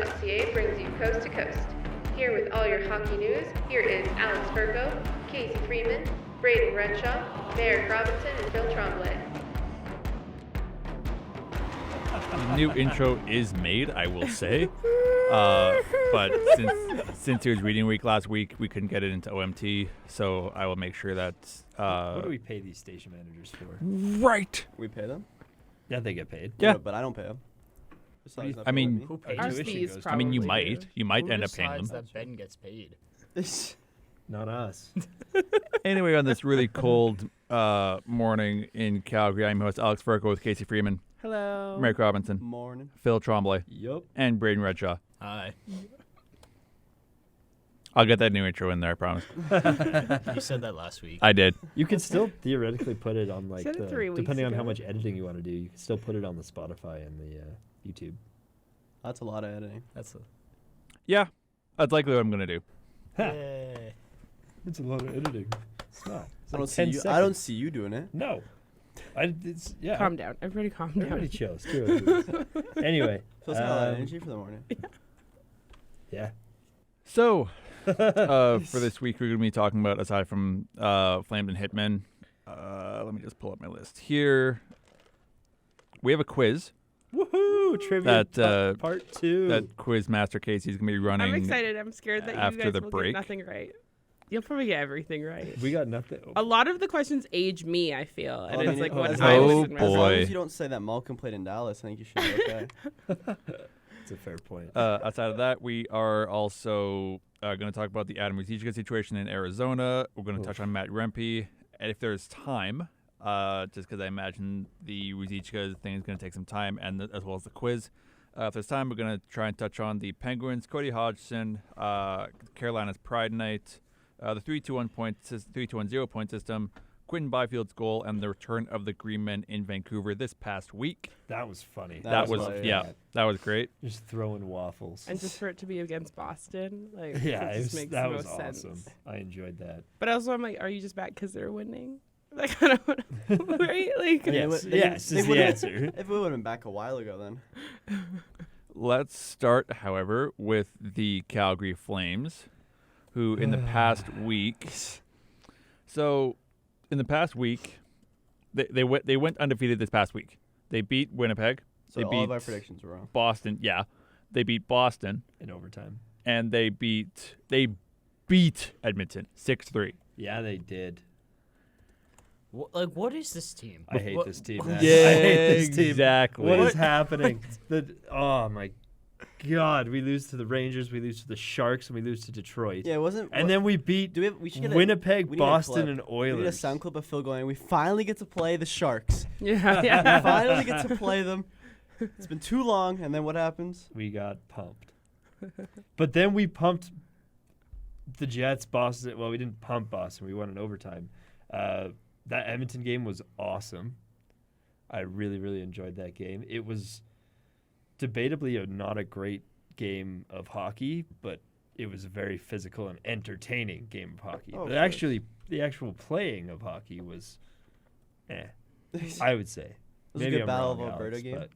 Hockey.ca brings you coast to coast. Here with all your hockey news, here is Alex Furco, Casey Freeman, Braden Renshaw, Merrick Robinson, and Phil Tremblay. The new intro is made, I will say. But since it was reading week last week, we couldn't get it into OMT, so I will make sure that... what do we pay these station managers for? Right! We pay them? Yeah, they get paid. Yeah. But I don't pay them. I mean, Who pays Our them? fees I mean, you Probably might. do. You might Who end up paying them. decides that Ben gets paid? Not us. Anyway, on this really cold morning in Calgary, I'm your host Alex Furco with Casey Freeman, Hello. Merrick Robinson, Morning. Phil Tremblay, Yup. and Braden Redshaw. Hi. I'll get that new intro in there, I promise. You said that last week. I did. You could still theoretically put it on like Said it 3 weeks depending on how ago. much editing you want to do. You can still put it on the Spotify and the YouTube. That's a lot of editing. That's Yeah, that's likely what I'm going to do. Yay. It's a lot of editing. It's not. It's I like don't see 10 you. seconds. I don't see you doing it. No. It's yeah. Calm down. Everybody calm down. Everybody chills. Too. Anyway. Feels got a lot of energy for the morning. Yeah. So, for this week, we're going to be talking about, aside from Flames and Hitmen, let me just pull up my list here. We have a quiz. Woohoo! Trivia That, part 2. That quiz master Casey's going to be running. I'm excited. I'm scared that after you guys the will break. get nothing right. You'll probably get everything right. We got nothing. A lot of the questions age me, I feel. And Well, I it's mean, like when as I long was as- in Oh, As long boy. as you don't say that Malcolm played in Dallas, I think you should be okay. It's a fair point. Outside of that, we are also going to talk about the Adam Ruzicka situation in Arizona. We're going to touch on Matt Rempe. And if there's time, just because I imagine the Ruzicka thing is going to take some time, and as well as the quiz. If there's time, we're going to try and touch on the Penguins, Cody Hodgson, Carolina's Pride Night, the 3-2-1-0 point system, Quentin Byfield's goal, and the return of the Green Men in Vancouver this past week. That was funny. That was hilarious. yeah, that was great. Just throwing waffles. And just for it to be against Boston, like yeah, it just makes that the was most awesome. sense. I enjoyed that. But also, I'm like, are you just back because they're winning? Like, I don't know, right? Like, They Yes, would- they yes would- is they the would've- answer. If we would have been back a while ago, then. Let's start, however, with the Calgary Flames, who in the past week. So, in the past week, they went undefeated this past week. They beat Winnipeg. So They all beat of our predictions were wrong. Boston. Yeah, they beat Boston, In overtime. and they beat Edmonton 6-3. Yeah, they did. What is this team? I hate What- this team. Man. Yeah, I hate this team. exactly. What is happening? Oh my God! We lose to the Rangers, we lose to the Sharks, and we lose to Detroit. Yeah, it wasn't. And then we beat we should get Winnipeg, we need a Boston, clip. and We need a Oilers. sound clip of Phil going. We finally get to play the Sharks. yeah, We yeah. finally get to play them. It's been too long, and then what happens? We got pumped. But then we pumped the Jets, Boston. Well, we didn't pump Boston. We won in overtime. That Edmonton game was awesome. I really, really enjoyed that game. It was debatably not a great game of hockey, but it was a very physical and entertaining game of hockey. Oh, but of course. actually, the actual playing of hockey was, I would say. It was a Maybe good I'm Battle wrong, of Alberta Alex, game. but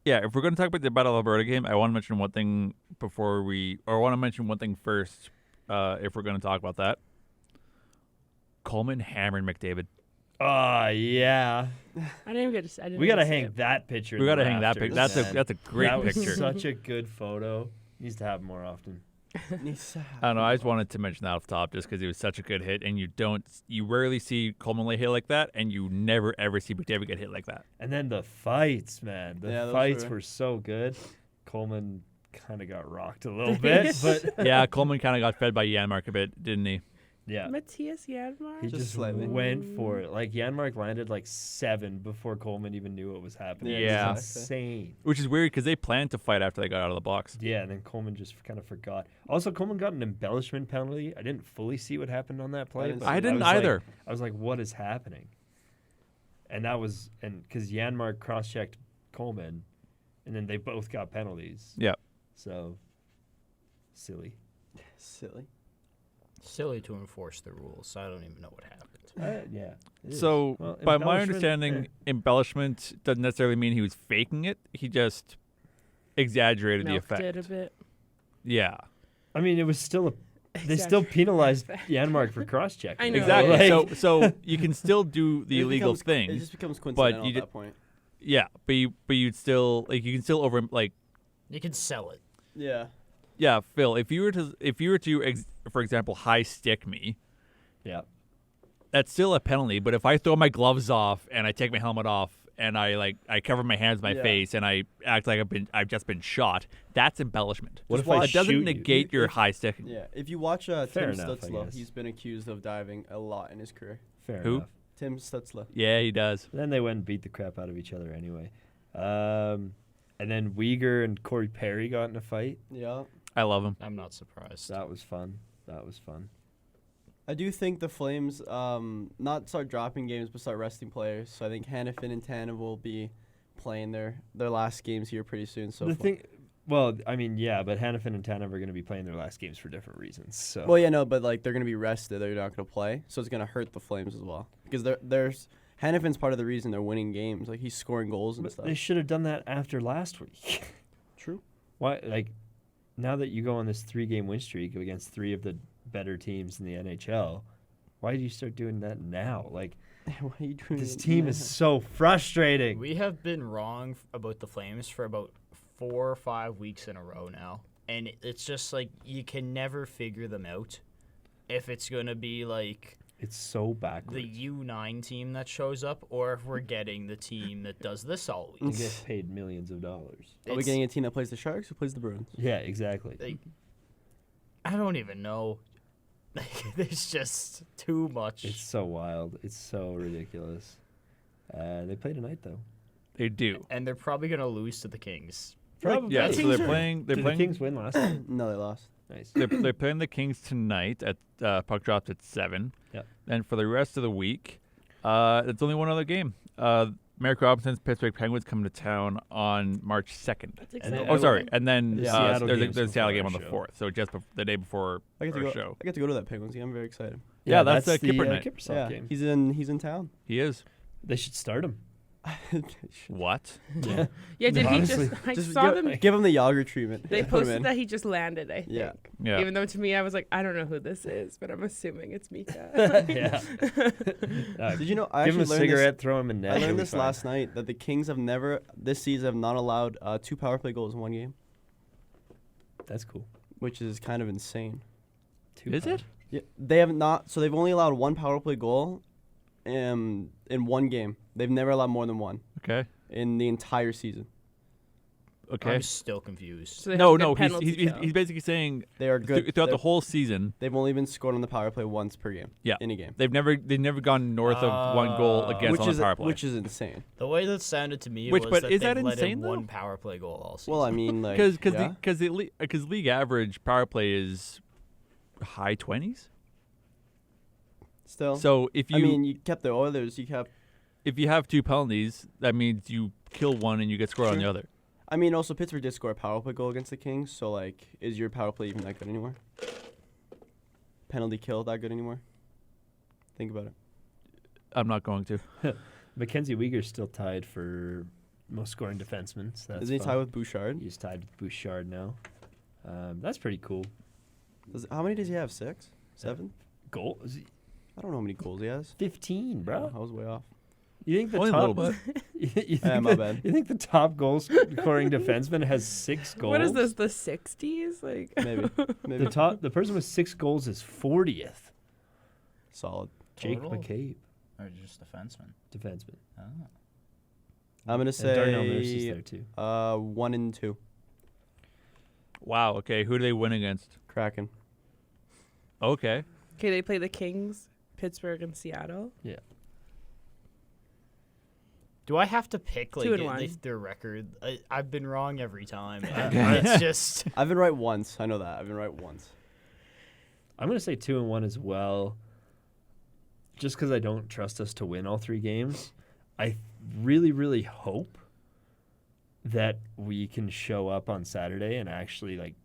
Yeah, if we're going to talk about the Battle of Alberta game, I want to mention one thing I want to mention one thing first. If we're going to talk about that, Coleman hammered McDavid. yeah. I didn't even get to. I didn't We get gotta to see hang it. that picture. We in got to the hang that rafters. picture. That's a great that was picture. such a good photo. Needs to happen more often. Needs to I don't know. I just happen. wanted to mention that off the top, just because it was such a good hit, and you rarely see Coleman lay hit like that, and you never ever see McDavid get hit like that. And then the fights, man. The Yeah, those fights were- were so good. Coleman kind of got rocked a little bit, but Yeah, Coleman kind of got fed by Janmark a bit, didn't he? yeah. Matthias Janmark. He Just just slightly. went for it. Like Janmark landed like 7 before Coleman even knew what was happening. Yeah. It was insane. Which is weird because they planned to fight after they got out of the box. Yeah, and then Coleman just kind of forgot. Also, Coleman got an embellishment penalty. I didn't fully see what happened on that play. didn't but see I it. didn't was like- either. I was like, what is happening? And that was, and because Janmark cross-checked Coleman, and then they both got penalties. Yeah. So, silly. Silly. Silly to enforce the rules, so I don't even know what happened. Yeah. it is. So, Well, by my embellishment, understanding, embellishment doesn't necessarily mean he was faking it. He just exaggerated the Milked effect. it a bit. Yeah. I mean, it was still they still penalized Janmark for cross-checking. I know. Exactly. Like- So you can still do the It illegal becomes- thing. It just becomes coincidental you at did- that point. Yeah, but you'd still you can still You can sell it. yeah, Phil, if you were to for example high stick me, Yeah. that's still a penalty, but if I throw my gloves off and I take my helmet off and I cover my hands, my Yeah. face, and I act like I've just been shot, that's embellishment. What Just if I watch- It doesn't shoot you? negate your high sticking. Yeah. If you watch Fair Tim enough, I Stutzla, guess. he's been accused of diving a lot in his career. Fair Who? enough. Tim Stutzla. Yeah, he does. Then they went and beat the crap out of each other anyway. And then Uyghur and Corey Perry got in a fight. Yeah. I love him. I'm not surprised. That was fun. That was fun. I do think the Flames not start dropping games, but start resting players. So I think Hannafin and Tanev will be playing their last games here pretty soon. So the thing, well, I mean, yeah, but Hannafin and Tanev are going to be playing their last games for different reasons. So well, yeah, no, but like they're gonna be rested. They're not gonna play, so it's gonna hurt the Flames as well because there's Hannafin's part of the reason they're winning games. Like he's scoring goals and But stuff. they should have done that after last week. True. Why, like, now that you go on this 3-game win streak against 3 of the better teams in the NHL, why do you start doing that now? Like, Why are you doing this it team now? is so frustrating. We have been wrong about the Flames for about 4 or 5 weeks in a row now. And it's just like you can never figure them out. If it's going to be like It's so backwards. the U9 team that shows up or if we're getting the team that does this all You week. get paid millions of dollars. Are we It's- getting a team that plays the Sharks or plays the Bruins? Yeah, exactly. like, I don't even know. There's just too much. It's so wild. It's so ridiculous. They play tonight, though. They do. And they're probably going to lose to the Kings. Probably. Yeah, The so Kings they're are- playing. They're Did playing. the Kings win last time? No, they lost. Nice. They're playing the Kings tonight at puck drops at 7. Yep. And for the rest of the week, it's only one other game. Merrick Robinson's Pittsburgh Penguins come to town on March 2nd. That's And exciting. then- Oh, sorry. And then The Seattle there's game's a Seattle before game our on the show. 4th. So just the day before I get to our go. show. I get to go to that Penguins game. I'm very excited. Yeah, that's the the Kipper night. Kippersoft Yeah, game. he's in town. He is. They should start him. What? Yeah. Yeah, did Honestly, he just? I Just saw give, them. give him the Yager treatment. They Put him posted in. that he just landed. I think. Yeah. Yeah. Even though to me, I was like, I don't know who this is, but I'm assuming it's Mika. yeah. Did you know? I Give him actually a learned cigarette, throw him in net. I he'll learned be this fine. last night that the Kings have never this season have not allowed 2 power play goals in one game, That's cool. which is kind of insane. Is it? Yeah, they have not. So they've only allowed 1 power play goal, in one game. They've never allowed more than 1 Okay. in the entire season. Okay. I'm still confused. So they have No, a good no. penalty kill. He's basically saying They are good throughout the they're- whole season, They've only been scored on the power play once per game. Yeah. in a game, they've never gone north of 1 goal against which on is the power play. which is insane. The way that sounded to me Which- was but that is they've that let in insane, though? 1 power play goal all season. Well, I mean, like Because yeah. league average power play is high 20s. Still, So if you I mean, you kept the Oilers. You kept. if you have 2 penalties, that means you kill one and you get scored on the Sure. other. I mean, also Pittsburgh did score a power play goal against the Kings. So like, is your power play even that good anymore? Penalty kill that good anymore? Think about it. I'm not going to. Mackenzie Uyghur's still tied for most scoring defenseman. So that's Isn't he fun. tied with Bouchard? He's tied with Bouchard now. That's pretty cool. How many does he have? 6? 7? Goal? Is he I don't know how many goals he has. 15, bro. I was way off. You think the Only a top? little you think my bad. You think the top goal scoring defenseman has 6 goals? What is this? The 60s? Like Maybe. The person with 6 goals is 40th. Solid. Jake Total? McCabe, Or just defenseman. defenseman. Oh. I'm gonna And Darnell Nurse is say there too. 1 and 2. Wow. Okay. Who do they win against? Kraken. Okay. Okay, they play the Kings, Pittsburgh, and Seattle. Yeah. Do I have to pick like 2-1. their record? I've been wrong every time. It's just I've been right once. I know that. I've been right once. I'm gonna say 2-1 as well. Just because I don't trust us to win all 3 games, I really, really hope that we can show up on Saturday and actually like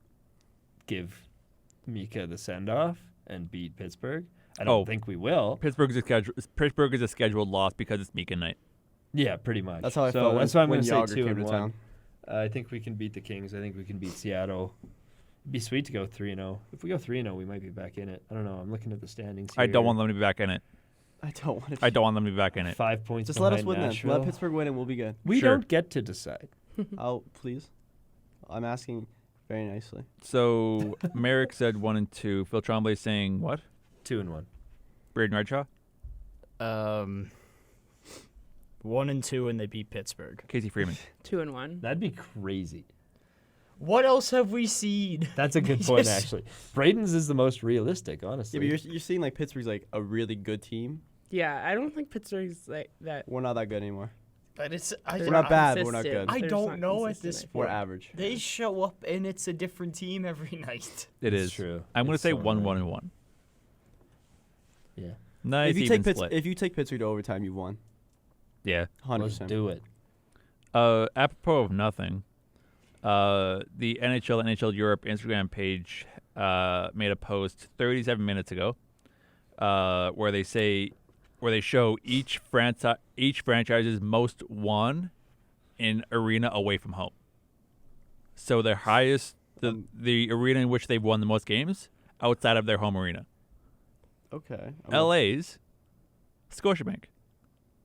give Mika the send off and beat Pittsburgh. I don't think we will. Pittsburgh is a scheduled loss because it's Mika night. Yeah, pretty much. That's how I so felt that's why I'm when going to Yager say came to 2-1. town. I think we can beat the Kings. I think we can beat Seattle. It'd be sweet to go 3-0. If we go 3-0, we might be back in it. I don't know. I'm looking at the standings here. I don't want them to be back in it. I don't want to. I don't want them to be back in it. 5 points. Just let us behind win Nashville. then. Let Pittsburgh win and we'll be good. We Sure. don't get to decide. Oh, please. I'm asking very nicely. So Merrick said 1 and 2. Phil Tremblay saying what? 2-1. Braden Redshaw? 1 and 2, and they beat Pittsburgh. Casey Freeman. 2-1. That'd be crazy. What else have we seen? That's a good point, actually. Braden's is the most realistic, honestly. Yeah, but you're seeing like Pittsburgh's like a really good team. Yeah, I don't think Pittsburgh's like that. We're not that good anymore. But it's We're not bad, but we're not consistent. good. I They're don't not know at consistent, this I We're point. average. They show up and it's a different team every night. It It's is. true. I'm going to It's say so 1 annoying. 1 and 1. Yeah. Nice If you even take split. if you take Pittsburgh to overtime, you won. Yeah. 100%. Let's do it. Apropos of nothing, the NHL Europe Instagram page made a post 37 minutes ago where they show each franchise's most won in arena away from home. So their highest, the arena in which they've won the most games outside of their home arena. Okay. LA's Scotiabank.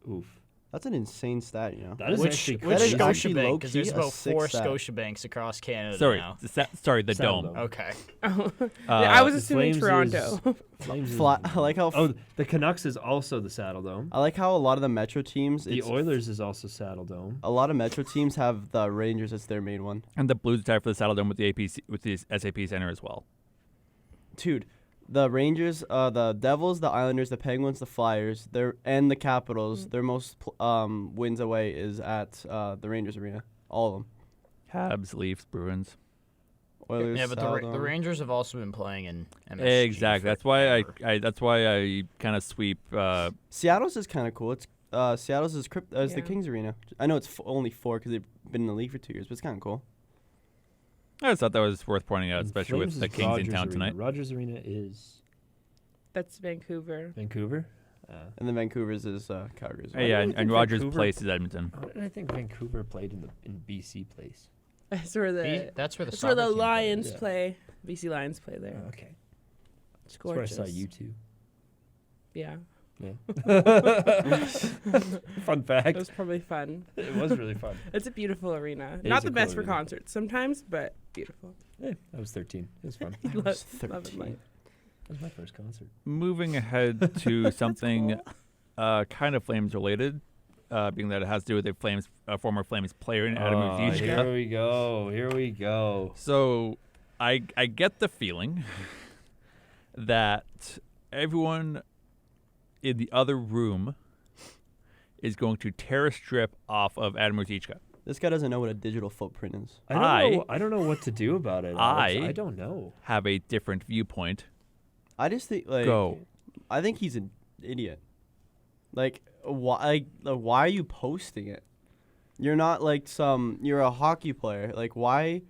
Oof. That's an insane stat, you know. That is Which actually that crazy. is actually Scotiabank? Because there's low-key a about sick 4 stat. Scotiabanks across Canada Sorry, now. the Saddle dome. Dome. Okay. Oh. Yeah, I was the assuming Flames Toronto. Flames is- I like how Oh, the Canucks is also the Saddle Dome. I like how a lot of the Metro teams. The Oilers is also Saddle Dome. A lot of Metro teams have the Rangers as their main one. And the Blues tied for the Saddle Dome with the SAP Center as well. Dude, the Rangers, the Devils, the Islanders, the Penguins, the Flyers, and the Capitals. Their most wins away is at the Rangers arena. All of them. Habs, Leafs, Bruins. Oilers. Yeah, but the Saddle Dome. Rangers have also been playing in MSG. Exactly. for That's why forever. that's why I kind of sweep. Seattle's is kind of cool. It's Seattle's is the Yeah. Kings arena. I know it's only 4 because they've been in the league for 2 years, but it's kind of cool. I just thought that was worth pointing out, And especially with Flames the is Kings in Rogers town Arena. tonight. Rogers Arena is That's Vancouver. Vancouver. And then Vancouver's is Calgary's. Yeah, I and think Rogers Vancouver- Place is Edmonton. How did I think Vancouver played in BC Place? That's where the That's where the that's where the soccer team plays. Lions yeah. play. BC Lions play there. Oh, okay. It's That's where I gorgeous. saw you two. Yeah, Yeah. Fun it fact. was probably fun. It was really fun. It's a beautiful arena. It Not is the a best cool for arena. concerts sometimes, but beautiful. Yeah, I was 13. It was fun. I Love- was love it, 13. Mike. That was my first concert. Moving ahead to something kind of Flames related, being that it has to do with a former Flames player in Adam Ruzicka. Here we go. Here we go. So I get the feeling that everyone in the other room is going to tear a strip off of Adam Ruzicka. This guy doesn't know what a digital footprint is. I don't know what to do about it. Alex. I- I don't know. Have a different viewpoint. I just think like Go. I think he's an idiot. Like why are you posting it? You're not like you're a hockey player. Like why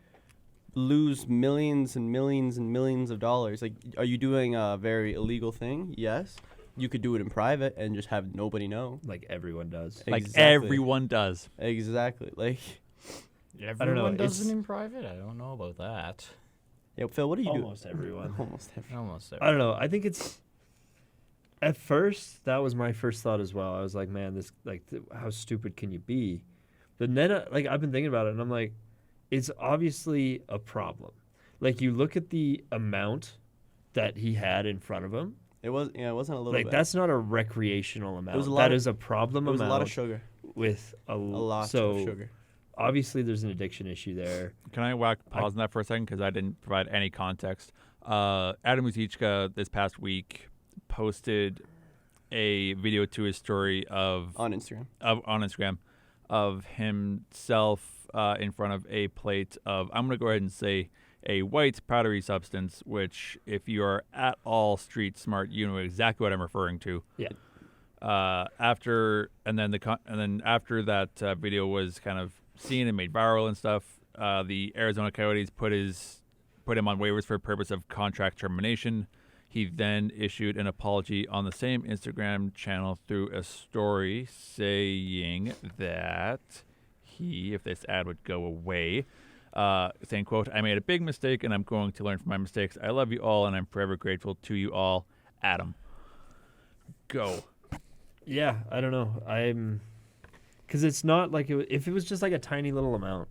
lose millions and millions and millions of dollars? Like are you doing a very illegal thing? Yes. You could do it in private and just have nobody know. Like everyone does. Like Exactly. everyone does. Exactly. Like Everyone does it's- it in private? I don't know about that. yeah, Phil, what do you do? Almost everyone. Almost everyone. Almost I don't know. I think it's. At first, that was my first thought as well. I was like, man, this how stupid can you be? But then, I've been thinking about it, and I'm like, it's obviously a problem. Like you look at the amount that he had in front of him. It wasn't a little Like bit. that's not a recreational amount. was a lot That of- is a problem it was a amount lot of sugar. with a A lot so of sugar. obviously there's an addiction issue there. Can I pause on that for a second because I didn't provide any context. Adam Ruzicka this past week posted a video to his story On Instagram. on Instagram of himself in front of a plate of, I'm going to go ahead and say, a white powdery substance, which if you are at all street smart, you know exactly what I'm referring to. Yeah. After that video was kind of seen and made viral and stuff, the Arizona Coyotes put him on waivers for purpose of contract termination. He then issued an apology on the same Instagram channel through a story saying that he if this ad would go away. Saying, quote, "I made a big mistake and I'm going to learn from my mistakes. I love you all and I'm forever grateful to you all. Adam." Go. Yeah, I don't know. Because it's not like if it was just like a tiny little amount,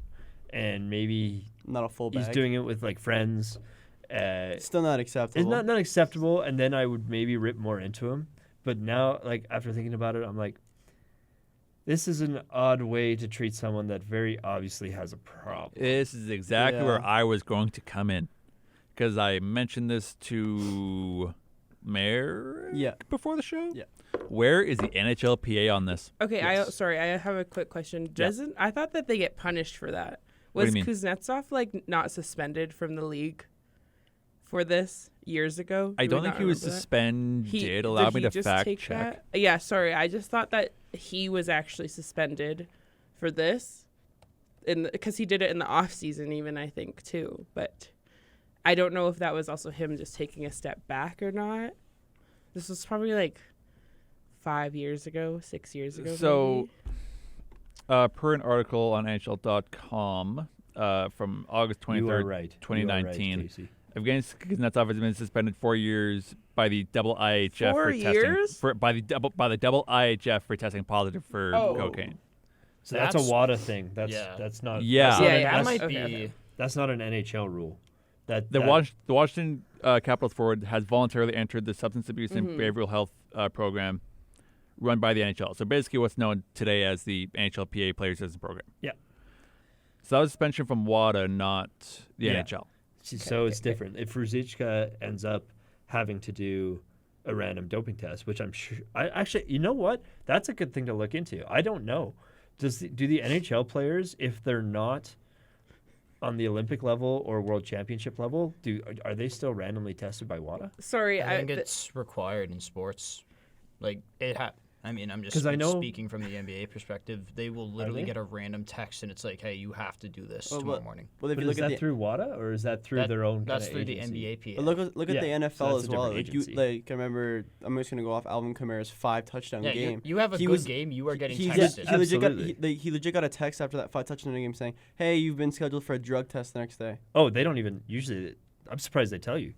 and maybe Not a full bag. he's doing it with like friends. Still not acceptable. It's not acceptable, and then I would maybe rip more into him. But now, like after thinking about it, I'm like, this is an odd way to treat someone that very obviously has a problem. This is exactly Yeah. where I was going to come in. Because I mentioned this to Mayor Yeah. before the show. Yeah. Where is the NHLPA on this? Okay, Yes. I have a quick question. I thought that they get punished for that. What do Was you mean? Kuznetsov like not suspended from the league for this years ago? I Do we don't think not he was remember that? suspended. Allow me did he to just fact take check. that? Yeah, sorry. I just thought that he was actually suspended for this, because he did it in the off season, even I think too. But I don't know if that was also him just taking a step back or not. This was probably like 5 years ago, 6 years ago. So, maybe. Per an article on NHL.com from August 23rd, You are right. 2019, You are right, Casey. Evgeny Kuznetsov has been suspended 4 years by the double IHF 4 for years? testing by the double IHF for testing positive for cocaine. So that's a That's- WADA thing. Yeah. That's not. Yeah. That's not Yeah, an, yeah, That that's, might okay, be. okay. that's not an NHL rule. The That- Washington Capitals forward has voluntarily entered the substance abuse and Mm-hmm. behavioral health program run by the NHL. So basically, what's known today as the NHLPA Player Assistance Program. Yeah. So that was suspension from WADA, not the Yeah. NHL. So it's different. If Ruzicka ends up having to do a random doping test, which I'm sure, you know what? That's a good thing to look into. I don't know. Do the NHL players, if they're not on the Olympic level or World Championship level, are they still randomly tested by WADA? Sorry, I think it's required in sports. Like I'm just 'Cause I know- speaking from the NBA perspective. They will literally they? get a random text and it's like, "Hey, you have to do this Well, tomorrow morning." Well, if But you is look at that the through WADA or is that through their own? That's kinda through agency? the NBA. But look at Yeah, the so NFL that's as a well. different Like you, agency. like I remember, I'm just gonna go off Alvin Kamara's 5 touchdown Yeah, game. you have a He good was- game. You are getting He texted. legit got a text after that 5 touchdown game saying, "Hey, you've been scheduled for a drug test the next day." Oh, they don't even usually. I'm surprised they tell you.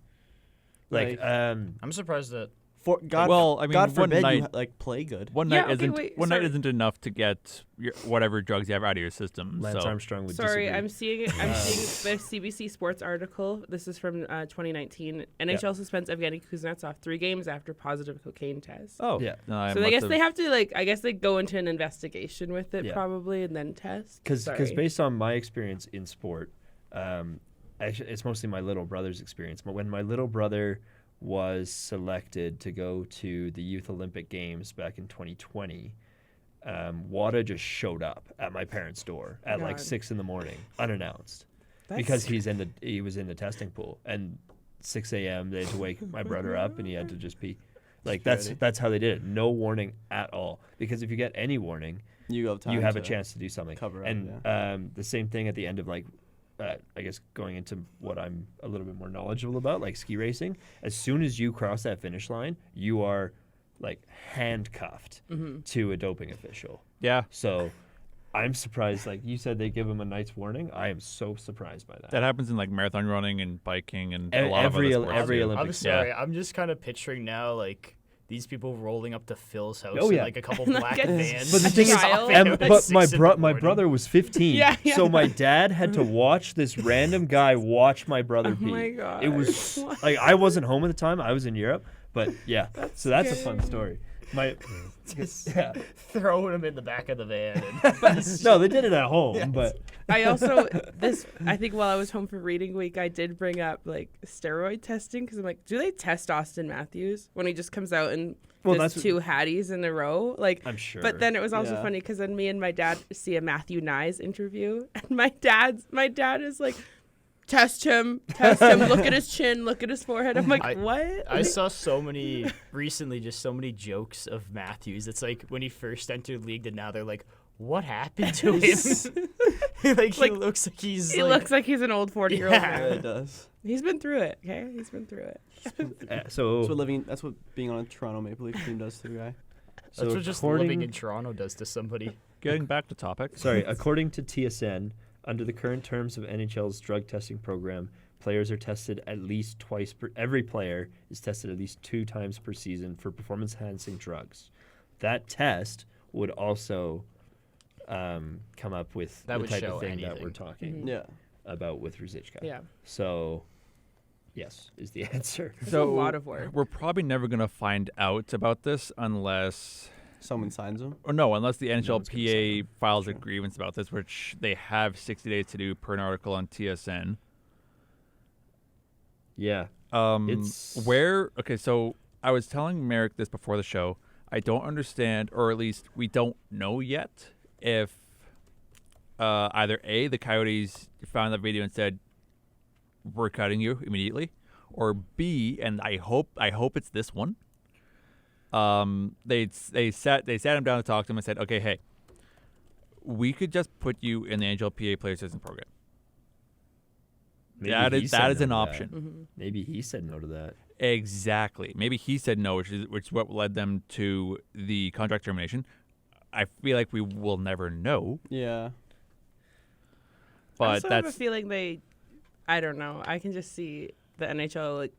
Like, I'm surprised that For God, Well, I mean, God one forbid night- you play good. One Yeah, night okay, isn't wait, one night sorry. isn't enough to get whatever drugs you have out of your system. Lance so Armstrong would Sorry, disagree. I'm seeing the CBC Sports article. This is from 2019. NHL suspends Evgeny Kuznetsov 3 games after positive cocaine test. oh Yeah. then I So I must guess have- they have to I guess they go into an investigation with it Yeah. probably and then test. Because Sorry. based on my experience in sport, actually, it's mostly my little brother's experience. But when my little brother was selected to go to the Youth Olympic Games back in 2020, WADA just showed up at my parents' door at like God. 6 a.m, unannounced, That's- because he was in the testing pool, and 6 a.m. they had to wake my brother up and he had to just pee. Like that's how they did it. No warning at all. Because if you get any warning, You have time. you have a to chance to do something. cover up, And the same thing at the end of I guess going into what I'm a little bit more knowledgeable about, like ski racing. As soon as you cross that finish line, you are like handcuffed to a doping official. yeah. So I'm surprised. Like you said, they give him a night's warning. I am so surprised by that. That happens in like marathon running and biking and a lot Every of other sports every too. Olympic I'm sport. sorry. I'm just kind of picturing now like these people rolling up to Phil's house Oh, in yeah. like a couple Like black a- vans. But the thing is, Child. but my 6 in the my morning. brother was 15. Yeah, yeah. So my dad had to watch this random guy watch my brother Oh pee. my God. It was like I wasn't home at the time. I was in Europe. But yeah, so that's a fun story. My yeah. throwing him in the back of the van. And No, they did it at home, but I also I think while I was home for reading week, I did bring up like steroid testing because I'm like, do they test Austin Matthews when he just comes out and Well, does that's- 2 Hatties in a row? Like, I'm sure. But then it was also Yeah. funny because then me and my dad see a Matthew Nyes interview, and my dad is like, test him, look at his chin, look at his forehead. I'm like, what? I saw so many jokes of Matthews. It's like when he first entered the league, and now they're like, "What happened to him?" like he looks like he's. He like, looks like he's an old 40-year-old Yeah. Yeah, man. it does. He's been through it. Okay, he's been through it. so That's what being on a Toronto Maple Leaf team does to a guy. So That's what just living in Toronto does to somebody. Getting back to topic. Sorry, according to TSN, under the current terms of NHL's drug testing program, players are tested at least twice per. Every player is tested at least 2 times per season for performance-enhancing drugs. That test would also come up with That the would type show of thing that anything. we're talking Yeah. about with Ruzicka. Yeah. So, yes, is the answer. It's So a lot of work. we're probably never gonna find out about this unless, Someone signs them. or no, unless the one's gonna sign NHLPA them. files a Sure. grievance about this, which they have 60 days to do per an article on TSN. Yeah. It's- Okay, so I was telling Merrick this before the show. I don't understand, or at least we don't know yet, if either A, the Coyotes found that video and said, we're cutting you immediately, or B, and I hope it's this one. They sat him down to talk to him and said, okay, hey, we could just put you in the NHLPA player assistance program. Maybe That he is said an no to that. option. Mm-hmm. Maybe he said no to that. Exactly. Maybe he said no, which is what led them to the contract termination. I feel like we will never know, Yeah. I but also have a that's feeling I don't know. I can just see the NHL like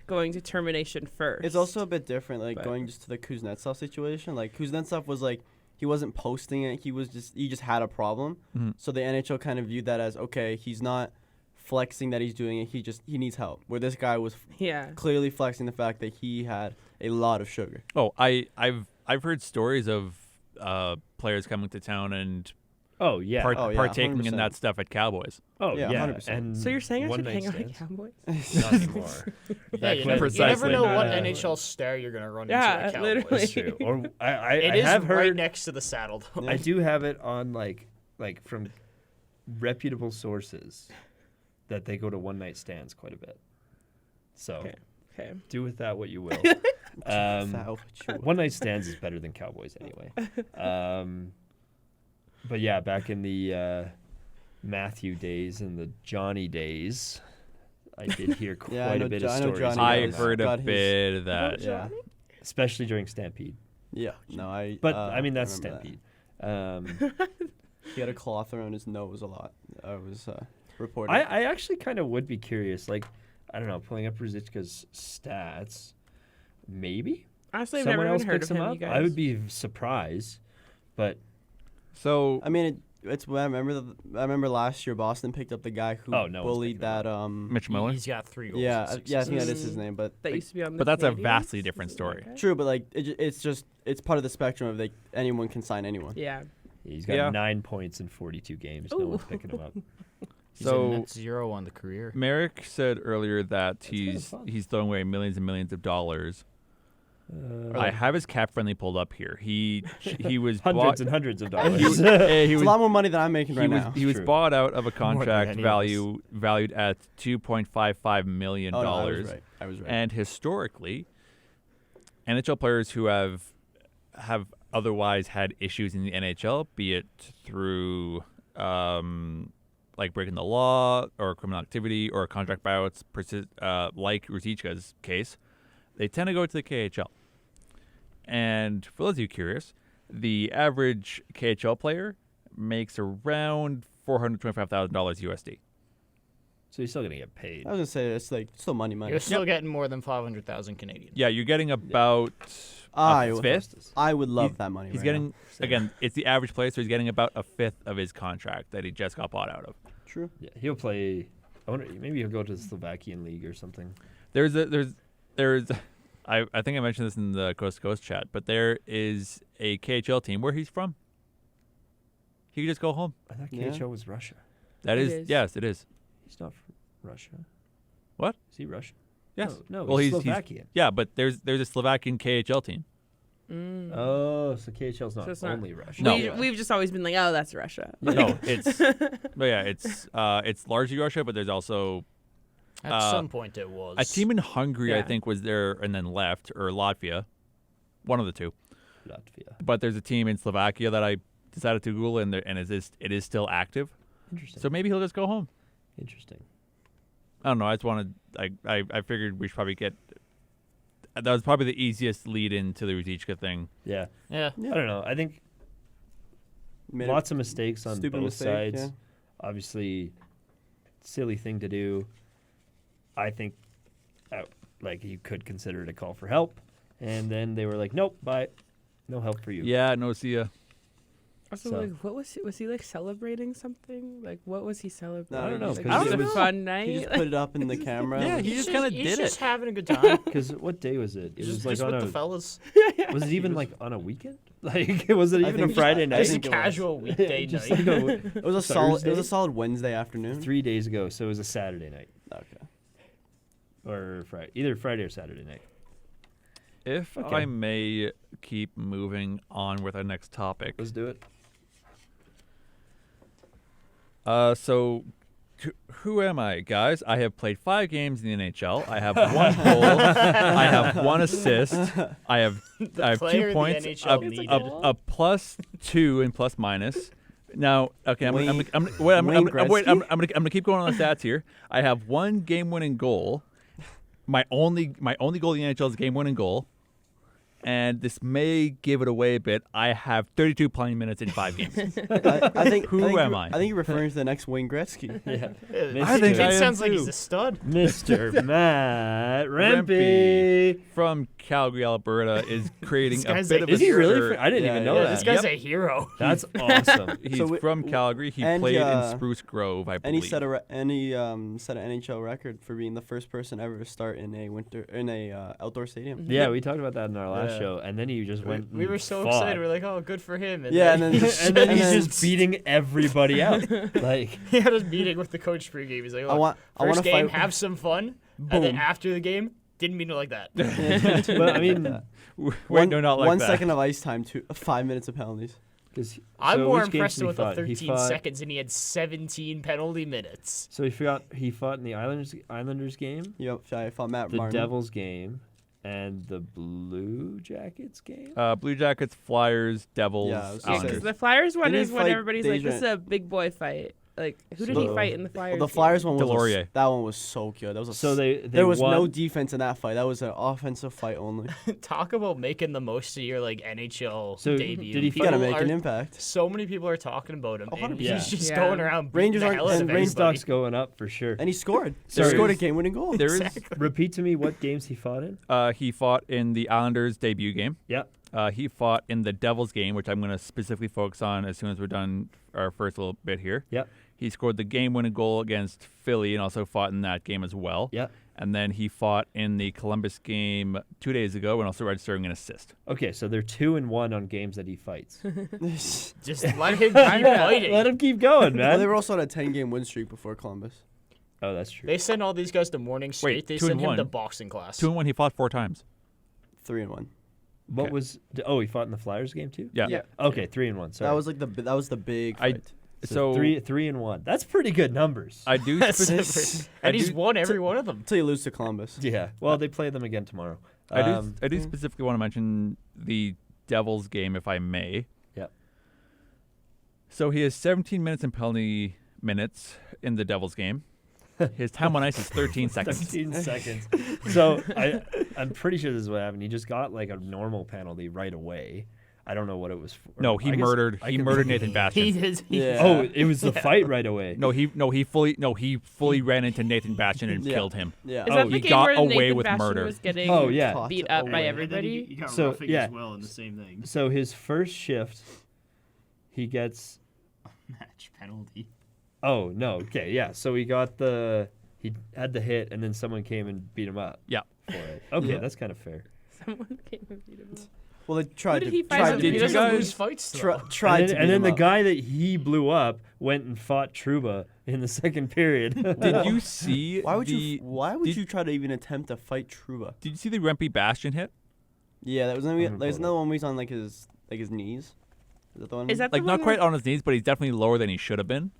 going to termination first. It's also a bit different, like But- going just to the Kuznetsov situation. Like Kuznetsov was like, he wasn't posting it. He just had a problem. Mhm. So the NHL kind of viewed that as, okay, he's not flexing that he's doing it. He needs help. Where this guy was yeah. clearly flexing the fact that he had a lot of sugar. Oh, I've heard stories of players coming to town and Oh, yeah. Oh, yeah, partaking in 100%. that stuff at Cowboys. Oh, Yeah, yeah. 100%. And So you're saying I one should night hang out at stands? Cowboys? Not anymore. Yeah, Back you, when- never, you never Precisely know not. what NHL star you're gonna run Yeah, into at literally. Cowboys. That's true. Or I It is have right heard. next to the Saddle Dome. I do have it on like from reputable sources that they go to one night stands quite a bit. So Okay. Okay. do with that what you will. Without you. One night stands is better than Cowboys anyway. But yeah, back in the Matthew days and the Johnny days, I did hear quite Yeah, I know a bit Jo- of I know stories. Johnny about I've that, heard a got his- bit of that. Yeah. especially during Stampede. Yeah. No, I. But I mean that's remember Stampede. that. He had a cloth around his nose a lot. I was reporting. I actually kind of would be curious. Like, I don't know, pulling up Ruzicka's stats, maybe Honestly, I've someone never else even heard picks of him him. up. You guys. I would be surprised, but So I mean, it's. I remember last year Boston picked up the guy who Oh, no one's bullied picking him that. Mitch Miller. He's got 3 goals. Yeah, in 6 yeah. I think that seasons. is his name, but that like, used to be on the But that's a Canadiens? vastly Is different that story. okay? true. But like, it's part of the spectrum of like anyone can sign anyone. Yeah. he's got Yeah. 9 points in 42 games. No one's picking him up. He's So- at net 0 on the career. Merrick said earlier that kinda fun. he's throwing away millions and millions of dollars. I have his cap friendly pulled up here. He was hundreds bought, and hundreds of he, dollars. he It's was a lot more money than I'm making right now. he was True. bought out of a than contract any of valued at $2.55 million. Oh, no, I was right. I was right. And historically, NHL players who have otherwise had issues in the NHL, be it through like breaking the law or criminal activity or contract buyouts, like Ruzicka's case, they tend to go to the KHL. And for those of you curious, the average KHL player makes around $425,000 USD. So he's still gonna get paid. I was gonna say it's like still money. You're still getting more than 500,000 Canadian. Yeah, you're getting about I a would- fifth. I would love that money. He's right getting now. again. It's the average player, so he's getting about a fifth of his contract that he just got bought out of. True. Yeah, he'll play. I wonder. Maybe he'll go to the Slovakian league or something. There's I think I mentioned this in the Coast to Coast chat, but there is a KHL team where he's from. He could just go home. I thought Yeah. KHL was Russia. That It is, is. yes, it is. He's not from Russia. What? Is he Russian? Yes. No, Well, he's he's- Slovakian. Yeah, but there's a Slovakian KHL team. Mm. Oh, so KHL's not So it's not- only Russia. No. We've just always been like, oh, that's Russia. No, it's largely Russia, but there's also At some point it was. a team in Hungary, I Yeah. think, was there and then left, or Latvia, one of the two. Latvia. But there's a team in Slovakia that I decided to Google, and it is still active. Interesting. So maybe he'll just go home. Interesting. I don't know. I just wanted. I figured we should probably get that was probably the easiest lead into the Ruzicka thing. Yeah. Yeah. I don't know. I think Made lots of mistakes on stupid both mistake, sides. yeah. Obviously, silly thing to do. I think, like, you could consider it a call for help. And then they were like, nope, bye. No help for you. Yeah, no, see ya. Also, So- like, what was he like celebrating something? Like, what was he celebrating? I don't know, Like, 'cause it it was a was- fun He night. just put it up in the camera. Yeah, he just kind of He's did just it. having a good time. Because what day was it? It He's was just, like just on with a. the fellas. Was it even like on a weekend? Like, was it I even a think- Friday I night? Just a think it was. casual weekday Just night. like It was a solid. It was Thursday? a solid Wednesday afternoon. 3 days ago, so it was a Saturday night Okay. or Friday, either Friday or Saturday night. If Okay. I may keep moving on with our next topic. Let's do it. So, who am I, guys? I have played 5 games in the NHL. I have 1 goal. I have 1 assist. I have player 2 the points. NHL needed. A +2 and plus minus. Now, okay, I'm Wayne gonna keep going on the stats here. I have 1 game-winning goal. My only goal in the NHL is a game-winning goal. And this may give it away a bit. I have 32 playing minutes in 5 games. I think. Who am I? I think you're referring to the next Wayne Gretzky. Yeah. I think it I am sounds like too. he's a stud. Mr. Matt Rempe. Rempe from Calgary, Alberta, is creating This a guy's bit a- of a Is he really? stir. I didn't Yeah, even know yeah, that. This guy's Yep. a hero. That's awesome. He's So from Calgary. He and, played uh, in Spruce Grove, I And believe. he set an NHL record for being the first person ever to start in a outdoor stadium. Yeah, we talked about that in our last Yeah. show, and then he just went. We and were so fought. excited. We're like, oh, good for him. Yeah, and then then and then and he's then- just beating everybody out. Like, he had a meeting with the coach pregame. He's like, I oh, want first to game, fight. have some fun. And then Boom. after the game, didn't mean it like that. but I mean, Wait, no, not like 1 that. second of ice time, 5 minutes of penalties. because I'm more impressed with the 13 fought, seconds, and he had 17 penalty minutes. So he fought in the Islanders game, Yep, I fought Matt the Martin. Devils game, and the Blue Jackets game. Blue Jackets, Flyers, Devils, Yeah, I was Yeah, gonna say- Islanders. because the Flyers one Didn't he is when fight everybody's like, this is Dejan- a big boy fight. Like, who did he So- fight in the Flyers? Well, the Flyers game? one was Delorier. that one was so good. That was a So they there was won. no defense in that fight. That was an offensive fight only. Talk about making the most of your like NHL So, debut. did he You gotta People make an are- impact. So many people are talking about him, and 100%. he's just Yeah. going around beating Rangers the aren't- hell out and of Rain everybody. stock's going up for sure. And he scored. He Sorry. scored a game-winning goal. There is. Repeat to me what games he fought in. He fought in the Islanders debut game. Yeah. He fought in the Devils game, which I'm going to specifically focus on as soon as we're done our first little bit here. Yep. He scored the game-winning goal against Philly and also fought in that game as well. Yep. And then he fought in the Columbus game 2 days ago and also registering an assist. Okay, so they're 2-1 on games that he fights. Just let him keep fighting. Let him keep going, Well, they man. were also on a 10-game win streak before Columbus. Oh, that's true. They send all these guys to morning state. They two send and him to one. boxing class. 2-1, he fought 4 times. 3-1. What Okay. was? Oh, he fought in the Flyers game too. Yeah. Yeah. Okay, 3-1. Sorry. That was the big I- fight. So, 3-1. That's pretty good numbers. I do. That's- I and he's do- won every one of them. Until you lose to Columbus. Yeah. Well, they play them again tomorrow. I Mm-hmm. do specifically want to mention the Devils game, if I may. Yep. So he has 17 minutes and penalty minutes in the Devils game. His time on ice is 13 seconds. 13 seconds. So I'm pretty sure this is what happened. He just got like a normal penalty right away. I don't know what it was for. No, he I guess murdered. I He could- murdered Nathan He Bastian. did. Yeah. Oh, it was the fight right away. He fully ran into Nathan Bastian and Yeah. killed him. Yeah. Is Oh, that the he game got where away Nathan with Bastian murder. was getting Oh, yeah. Caught beat up by away. everybody? You got So, roughing yeah. as well in the same thing. So his first shift, he gets. Match penalty. Oh no. Okay. Yeah. So he had the hit, and then someone came and beat him up. Yeah. For it. Okay, Yeah. that's kind of fair. Someone came and beat him up. Well, they tried did to he fight tried him? to Did He you doesn't guys lose fights. Though. tried and to then, beat and then him the up. guy that he blew up went and fought Trouba in the second period. Did you see? Why would the, you try to even attempt to fight Trouba? Did you see the Rempe Bastian hit? Yeah, that was haven't there's pulled another one where he's on like his knees. Is that the one? Is that Like the not one quite where- on his knees, but he's definitely lower than he should have been.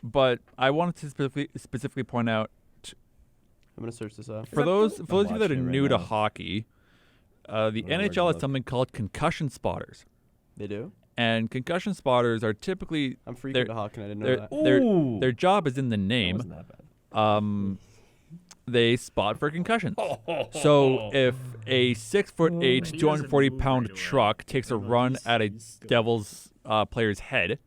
But I wanted to specifically point out I'm gonna search this up. for that those the- for those of you that are watching it right new to now. hockey, the don't know where to NHL has look. something called concussion spotters, They do. and concussion spotters are typically I'm freaking They're- to hockey. I didn't know they're, that. their Ooh. their job is in the That name. wasn't that bad. they spot for concussions. So if a 6'8", He doesn't 240 move pound right away. truck takes a But no, run he's- at a he's still- Devils player's head,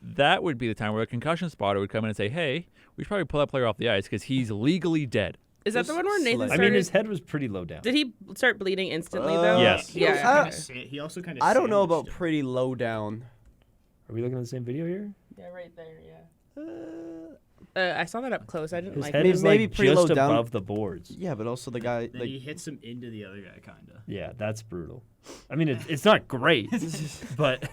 that would be the time where a concussion spotter would come in and say, "Hey, we should probably pull that player off the ice because he's legally dead." Is that the one where Nathan slight- I started? mean, his head was pretty low down. Did he start bleeding instantly though? Yes. He also Yeah. kinda he also kind of. I don't know about pretty low down. Are we looking at the same video here? Yeah, right there. Yeah. I saw that up close. I didn't His like head it. is Maybe like pretty just low down. above the boards. Yeah, but also the guy Then like he hits him into the other guy, kinda. Yeah, that's brutal. I mean, it's not great, but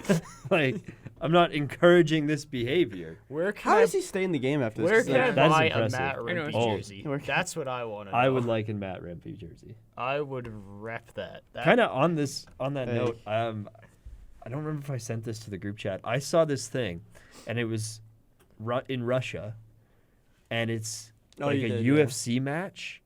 like, I'm not encouraging this behavior. Where can how I does he stay in the game after this? Where Is can that- I That's buy impressive. a Matt I know Rempe what you- jersey? Oh. That's what I want to know. I would like a Matt Rempe jersey. I would rep that. Kind of on that Hey. note, I don't remember if I sent this to the group chat. I saw this thing, and it was in Russia, and it's Oh, like you a did, yeah. UFC match,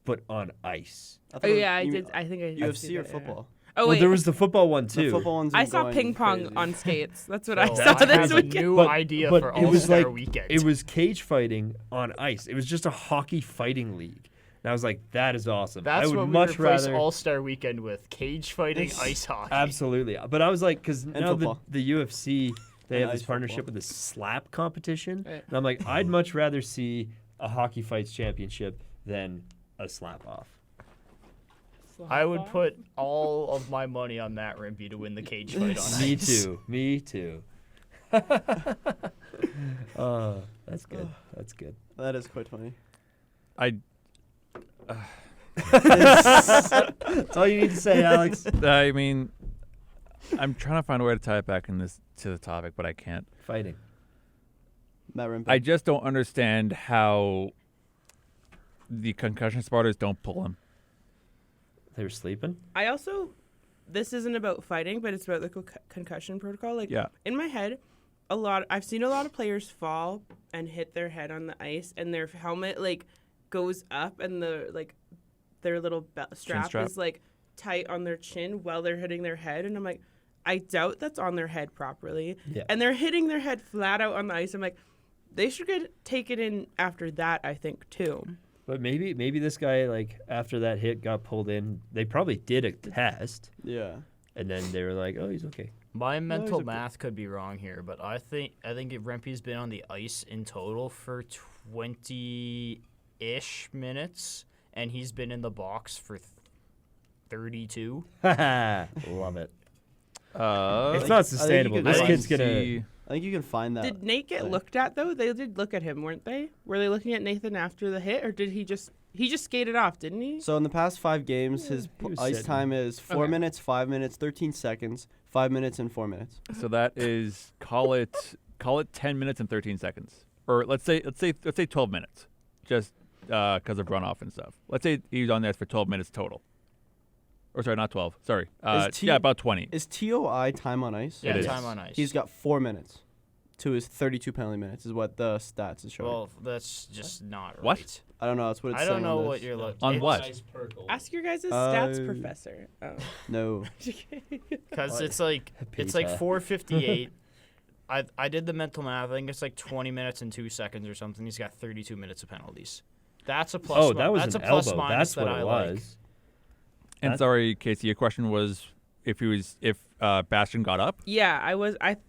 but on ice. I Oh thought it was- yeah, I you- did. I think I UFC or see that, yeah. football? Oh Well, wait, there was the football one too. The football one's I been saw going ping pong crazy. on skates. That's what I So saw I this have a weekend. new But- idea but for it was All-Star like Weekend. it was cage fighting on ice. It was just a hockey fighting league. And I was like, that is awesome. That's I would what we much replace rather. All-Star Weekend with: cage fighting, ice hockey. Absolutely. But I was like, because now football. the UFC, they And have this ice partnership football. with this slap competition. Right. And I'm like, I'd much rather see a hockey fights championship than a slap off. I would put all of my money on Matt Rempe to win the cage fight on Me ice. too. Me too. That's good. That's good. That is quite funny. That's all you need to say, Alex. I mean, I'm trying to find a way to tie it back to the topic, but I can't. Fighting. Matt Rempe. I just don't understand how the concussion spotters don't pull him. They were sleeping. I also, this isn't about fighting, but it's about the concussion protocol. Like, Yeah. in my head, I've seen a lot of players fall and hit their head on the ice, and their helmet like goes up, and their little strap strap. is like tight on their chin while they're hitting their head, and I'm like, I doubt that's on their head properly. Yeah. And they're hitting their head flat out on the ice. I'm like, they should take it in after that, I think, too. But maybe this guy, like, after that hit got pulled in, they probably did a test, Yeah. and then they were like, oh, he's okay. My mental okay. math could be wrong here, but I think Rempe's been on the ice in total for 20-ish minutes, and he's been in the box for 32. Love it. It's I not think you sustainable. could This find kid's gonna. see- I think you can find that. Did Nate get like- looked at though? They did look at him, weren't they? Were they looking at Nathan after the hit, or did he just skated off? Didn't he? So in the past 5 games, his he was ice sitting. time is 4 Okay. minutes, 5 minutes, 13 seconds, 5 minutes, and 4 minutes. So that is call it 10 minutes and 13 seconds, or let's say 12 minutes, just because of runoff and stuff. Let's say he was on there for 12 minutes total. Or sorry, not 12. Sorry, Is about 20. Is TOI time on ice? Yeah, is. time on ice. He's got 4 minutes to his 32 penalty minutes, is what the stats is showing. Well, that's just not right. What? I don't know. That's what it's I saying. don't know on what this. you're looking On what? Ask your guys' stats Uh, professor. Oh. No. Because it's like Peter. 4:58. I did the mental math. I think it's like 20 minutes and 2 seconds or something. He's got 32 minutes of penalties. That's a plus. Oh, that was that's an a plus elbow. minus That's what that it I was. like. And That- sorry, Casey, your question was if Bastion got up. Yeah,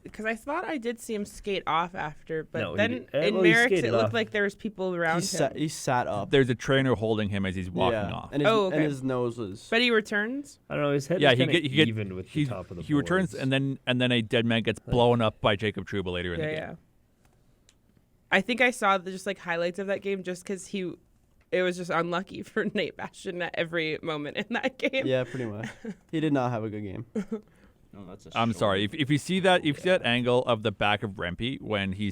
because I thought I did see him skate off after, but No, he then did- in well, he Merrick's skated it looked off. like there was people around him. He sat up. There's a trainer holding him as he's walking yeah. off. And his, Oh, okay. and his nose was. But he returns. I don't know. His head Yeah, was he kinda get even with he, the top of the he returns, boards. and then a dead man gets blown up by Jacob Trouba later in the game. Yeah. I think I saw just like highlights of that game just because it was just unlucky for Nate Bastion at every moment in that game. Yeah, pretty much. He did not have a good game. No, that's a I'm short sorry. If you see that angle of the back of Rempe when he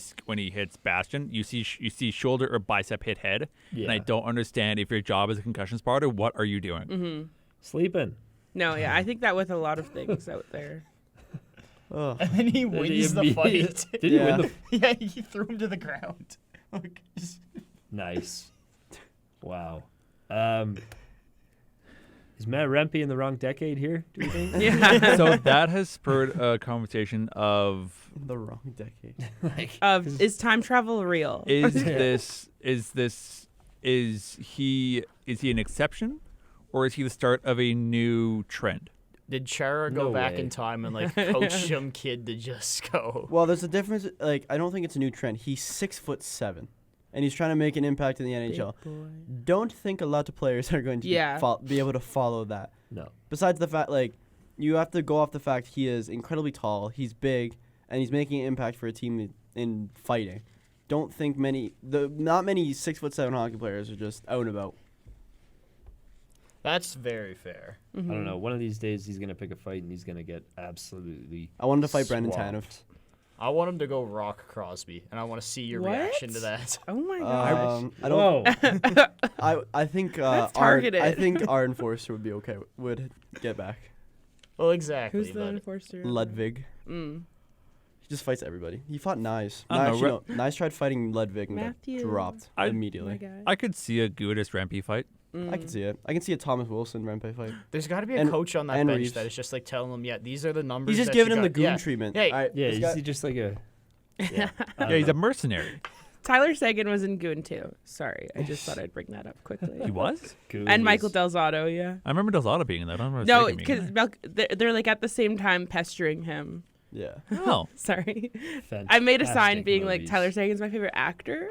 hits Bastion, you see shoulder or bicep hit head, and I Yeah. don't understand if your job as a concussion spotter, what are you doing? Sleeping. No, yeah, I think that with a lot of things out there. Ugh. And then he wins the fight. Did he win Yeah. the? Yeah, he threw him to the ground. Like, Nice. Wow. Is Matt Rempe in the wrong decade here? Do you think? Yeah. So that has spurred a conversation of The wrong decade. Like, Is time travel real? is this is he an exception, or is he the start of a new trend? Did Chara go No back way. in time and like coach some kid to just go? Well, there's a difference. Like, I don't think it's a new trend. He's 6'7", and he's trying to make an impact in the NHL. Don't think a lot of players are going to be able to follow that. No. Besides the fact, like, you have to go off the fact he is incredibly tall, he's big, and he's making an impact for a team in fighting. Don't think not many 6'7" hockey players are just out and about. That's very fair. I don't know. One of these days he's gonna pick a fight and he's gonna get absolutely. I wanted to fight Brendan swamped. Tanev. I want him to go Rock Crosby, and I want to see your reaction to that. Oh my gosh. I don't. Whoa. I think That's targeted. I think our enforcer would be okay. Would get back. Well, exactly. Who's the but enforcer? Ludwig. Mm. He just fights everybody. He fought Nyes. I don't know, Nyes tried fighting Ludwig and Matthew. got dropped I- immediately. I could see a Gudis Rempe fight. I can see it. I can see a Thomas Wilson Rempe fight. There's got to be a And- coach on that and bench Reeves. that is just like telling them, yeah, these are the numbers. He's just that giving you him the got. goon Yeah. treatment. Hey, All right, Yeah, this is guy- he just like a? Yeah. Yeah, he's a mercenary. Tyler Sagan was in Goon too. Sorry, I just thought I'd bring that up quickly. He was? And Michael Delzato, yeah. I remember Delzato being in that. I don't remember No, Sagan being in because they're like at the same time pestering him. Yeah. there. Oh. Sorry, I made a sign Fantastic being like movies. Tyler Sagan's my favorite actor.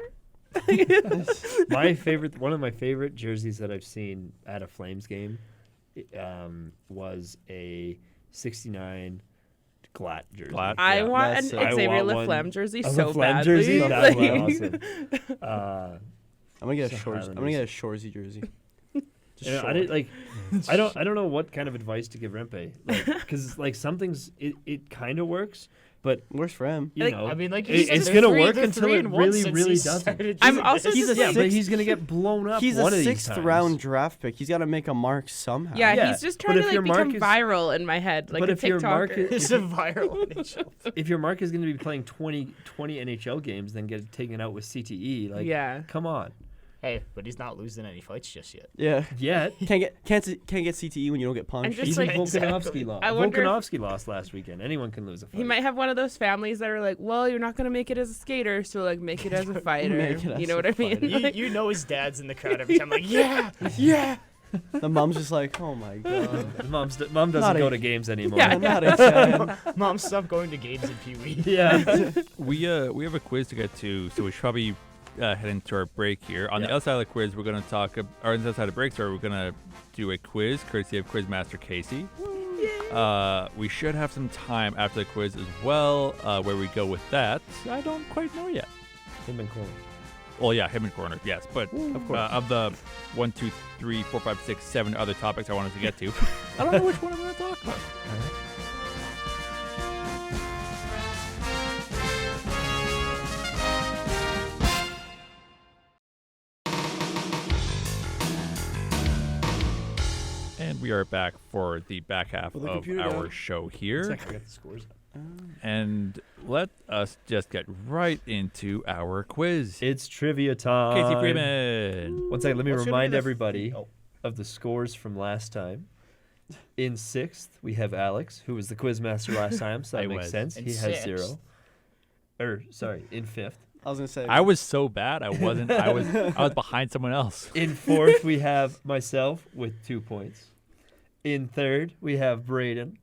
One of my favorite jerseys that I've seen at a Flames game, was a '69 Glatt jersey. Glatt. I Yeah, want that's an sick. Xavier I want Laflamme jersey A so Laflamme badly. jersey? That would be Like- awesome. I'm gonna get a So Shores. I'm gonna get a Shoresy jersey. Just Yeah, I didn't like. I don't know what kind of advice to give Rempe, because like some things it kind of works, but Works for him. you Like, know, I mean, like it's gonna work until it really doesn't. I'm also He's just a Yeah, but he's gonna get blown up. He's one a of these sixth times. round draft pick. He's got to make a mark somehow. yeah, Yeah, he's just but trying if to your like become mark is- viral in my head, like but a if your mark TikToker. It's a viral NHL. If your mark is going to be playing 20 NHL games, then get taken out with CTE, like, Yeah. come on. Hey, but he's not losing any fights just yet. Yeah. Yet, Can't get CTE when you don't get punched. just even like- Volkanovski lost. I wonder if- Volkanovski lost last weekend. Anyone can lose a fight. He might have one of those families that are like, well, you're not gonna make it as a skater, so like make it as a fighter. Make it You as know a what I mean? fighter. Like- You know his dad's in the crowd every time, like, yeah. The mom's just like, oh my god. The mom doesn't Not go a- to games anymore. Yeah. I'm not excited. Mom, stop going to games in Pee Wee. Yeah. We have a quiz to get to, so we should probably head into our break here. On the Yeah. other side of the quiz, we're going to talk, or on the other side of the break, sorry, we're going to do a quiz, courtesy of Quizmaster Casey. We should have some time after the quiz as well. Where we go with that, I don't quite know yet. Hitmen corner. Well, yeah, Hitmen Corner, yes. But Of course. of the 1, 2, 3, 4, 5, 6, 7 other topics I wanted to get to, I don't know which one I'm going to talk about. And we are back for the back half Put the of computer our down. show I here. got the scores. And let us just get right into our quiz. It's trivia time. Casey Freeman. One second, let me What's gonna remind be the everybody Oh. of the scores from last time. In sixth, we have Alex, who was the quiz master last time, so that I makes was. sense. In He has sixth. 0. Sorry, in fifth. I was gonna say. I was so bad. I wasn't. I was behind someone else. In fourth, we have myself with 2 points. In third, we have Braden,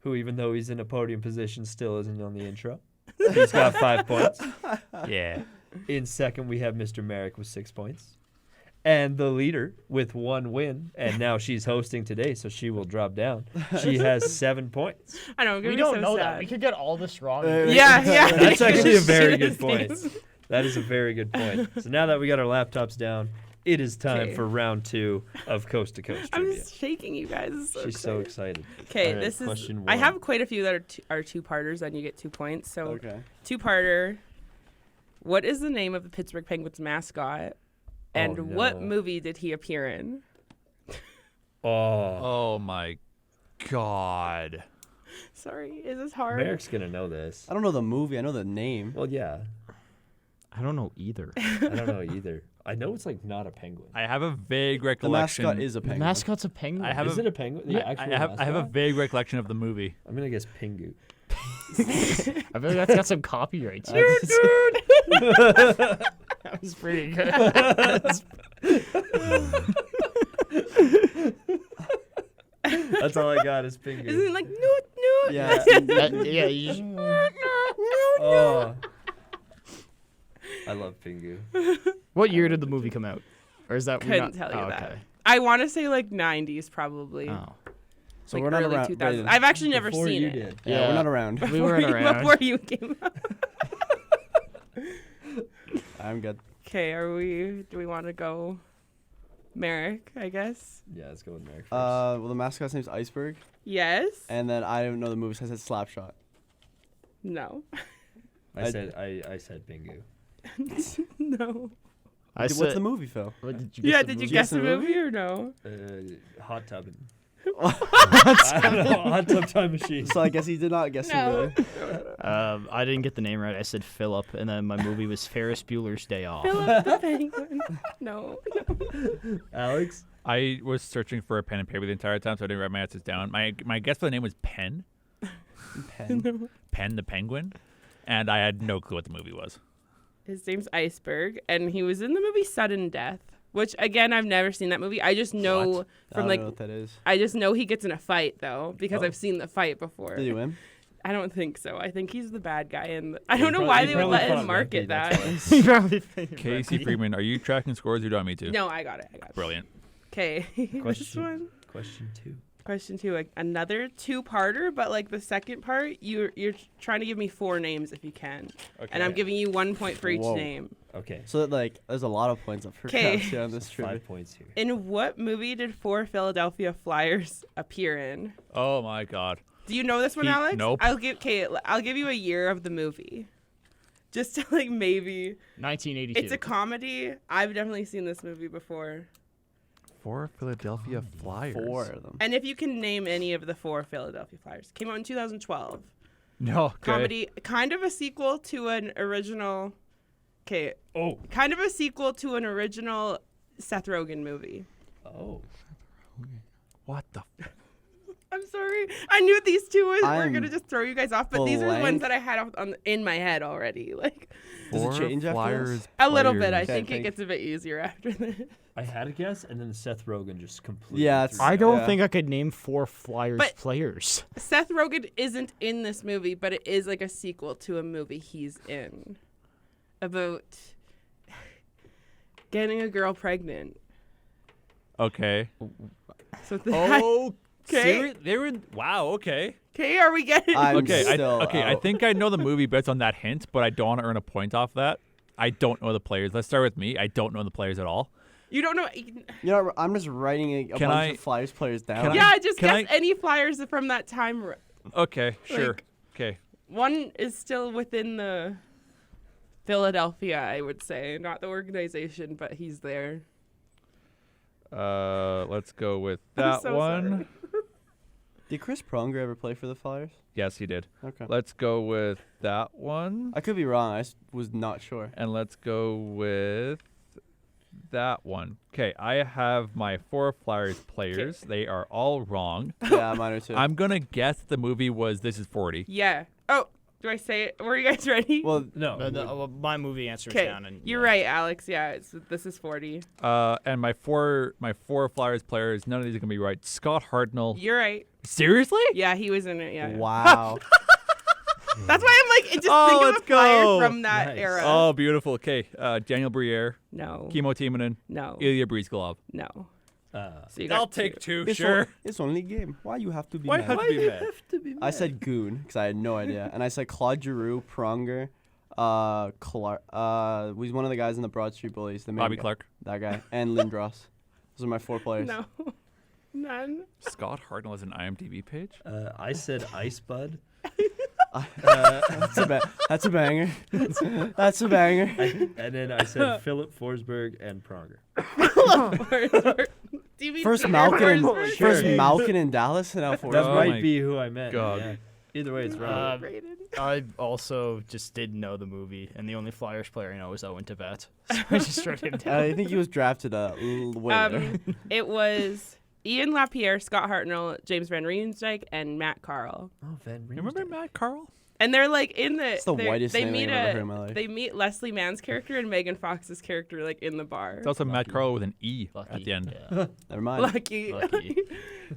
who, even though he's in a podium position, still isn't on the intro. He's got 5 points. Yeah. In second, we have Mr. Merrick with 6 points. And the leader with 1 win, and now she's hosting today, so she will drop down. She has 7 points. I know. I'm gonna We be don't so know sad. that. We could get all this wrong. Yeah, yeah. That's actually a very good Shit, point. Steve. That is a very good point. So now that we got our laptops down, it is time Okay. for round 2 of Coast to Coast I'm Trivia. just shaking, you guys. It's She's so excited. Okay, All right, this is. question I one. have quite a few that are two-parters, and you get 2 points. So Okay. two-parter. What is the name of the Pittsburgh Penguins mascot? And Oh, what no. movie did he appear in? Oh, Oh my God. Sorry, is this hard? Merrick's going to know this. I don't know the movie. I know the name. Well, yeah. I don't know either. I don't know either. I know it's like not a penguin. I have a vague The recollection. mascot is a The penguin. mascot's a penguin. I have Is a, it a penguin? The actual I have a mascot? vague recollection of the movie. I'm going to guess Pingu. I feel like that's got some copyrights. That was pretty good. That's all I got is Pingu. Isn't it like noot noot? Yeah. Yeah, you just, Oh. I love Pingu. what year did the movie come out? Or is that we Couldn't not- tell you oh, that. okay. I want to say like 90s probably. Oh. So like we're not early around. 2000s. I've actually never Before seen you it. did. Yeah, we're not around. We weren't around. Before you came up. I'm good. Okay, do we want to go Merrick, I guess? Yeah, let's go with Merrick first. Well, the mascot's name's Iceberg, Yes? and then I don't know the movie. So I said Slapshot. No. I said Pingu. No. What's the movie, Phil? What, did you Yeah, guess the did you movie? guess the the movie movie? or no? Hot tubbing. I don't know. Hot tub time machine. So I guess he did not guess the No. movie. I didn't get the name right. I said Philip, and then my movie was Ferris Bueller's Day Off. Philip the Penguin. No. Alex? I was searching for a pen and paper the entire time, so I didn't write my answers down. My guess for the name was Penn. Pen. Penn the Penguin. And I had no clue what the movie was. His name's Iceberg, and he was in the movie Sudden Death, which again I've never seen that movie. I just know What? I from don't like know what that is. I just know he gets in a fight though because Oh. I've seen the fight before. Did he win? I don't think so. I think he's the bad guy, and I He don't know probably- why he they would probably let him fought market Rempe, that's that. You probably think Casey Rempe. Freeman, are you tracking scores or do you want me to? No, I got it. Brilliant. Okay, this Question. one. Question 2. Question 2, like another two-parter, but like the second part, you're trying to give me 4 names if you can, and I'm giving you 1 point for each Whoa. name. Okay. So that, like, there's a lot of points up for 'Kay. Cassie on this trivia. 5 points here. In what movie did 4 Philadelphia Flyers appear in? Oh my God. Do you know this one, He- Alex? nope. I'll give you a year of the movie, just to like maybe. 1982. It's a comedy. I've definitely seen this movie before. 4 Philadelphia Flyers. 4 of them. And if you can name any of the 4 Philadelphia Flyers, came out in 2012. No. Okay. Comedy, kind of a sequel to an original. Okay, Oh. kind of a sequel to an original Seth Rogen movie. Oh. What the? I'm sorry. I knew these two were I'm gonna just throw you guys off, but these are the ones blank. that I had in my head already. Like Does it 4 change after Flyers. this? a little bit. I players. think it thank- gets a bit easier after this. I had a guess, and then Seth Rogen just completely. Yeah, it's- threw I me don't Yeah. think I could name 4 Flyers But- players. Seth Rogen isn't in this movie, but it is like a sequel to a movie he's in about getting a girl pregnant. Okay. So Oh. Okay. They were. Wow. Okay. okay, are we getting? I'm Okay. still I out. think I know the movie based on that hint, but I don't want to earn a point off that. I don't know the players. Let's start with me. I don't know the players at all. You don't know? You know, I'm just writing a Can bunch I- of Flyers players down. can Yeah, just can guess any Flyers from that time. Okay. Sure. Like- Okay. One is still within the Philadelphia, I would say, not the organization, but he's there. Let's go with I'm that so one. sorry. Did Chris Pronger ever play for the Flyers? Yes, he did. Okay. Let's go with that one. I could be wrong. I was not sure. And let's go with that one. Okay, I have my 4 Flyers players. They are all wrong. Yeah, mine are too. I'm going to guess the movie was This Is 40. Yeah. Oh, do I say it? Were you guys ready? Well, No. My movie answer is Okay, down. And you're right, Alex. Yeah, this is 40. And my four Flyers players, none of these are going to be right. Scott Hartnell. You're right. Seriously? Yeah, he was in it. Yeah. wow. That's why I'm like, just Oh, think of let's a flyer go. from that Nice. era. Oh, beautiful. Okay, Daniel Briere, No. Kimo Timonen, No. Ilya Brizgalov. No. Uh, So you got two. 2, It's only a game. Why you have to be Why mad? have to be mad? I said Goon because I had no idea, and I said Claude Giroux, Pronger, Clark. He's one of the guys in the Broad Street Bullies. The main Bobby guy. Clark. That guy, and Lindros. Those are my 4 players. No. None. Scott Hartnell has an IMDb page? I said Ice Bud. That's a banger. That's a banger. And then I said Philip Forsberg and Pronger. Do you mean First Peter Malkin, Forsberg? Sure. Malkin in Dallas, and now That Oh might my be who I meant. God. Yeah. Either way, it's wrong. Overrated. I also just didn't know the movie, and the only Flyers player I know is Owen Tibet. So I just wrote him down. I think he was drafted way later. It was Ian LaPierre, Scott Hartnell, James Van Riemsdyk, and Matt Carl. Oh, Van You remember Matt Carl? And they're like in the. It's the whitest they name meet I've ever heard in my life. They meet Leslie Mann's character and Megan Fox's character like in the bar. It's also Matt Carlo with an E Lucky. at the end. Yeah. Never mind. Lucky. Lucky.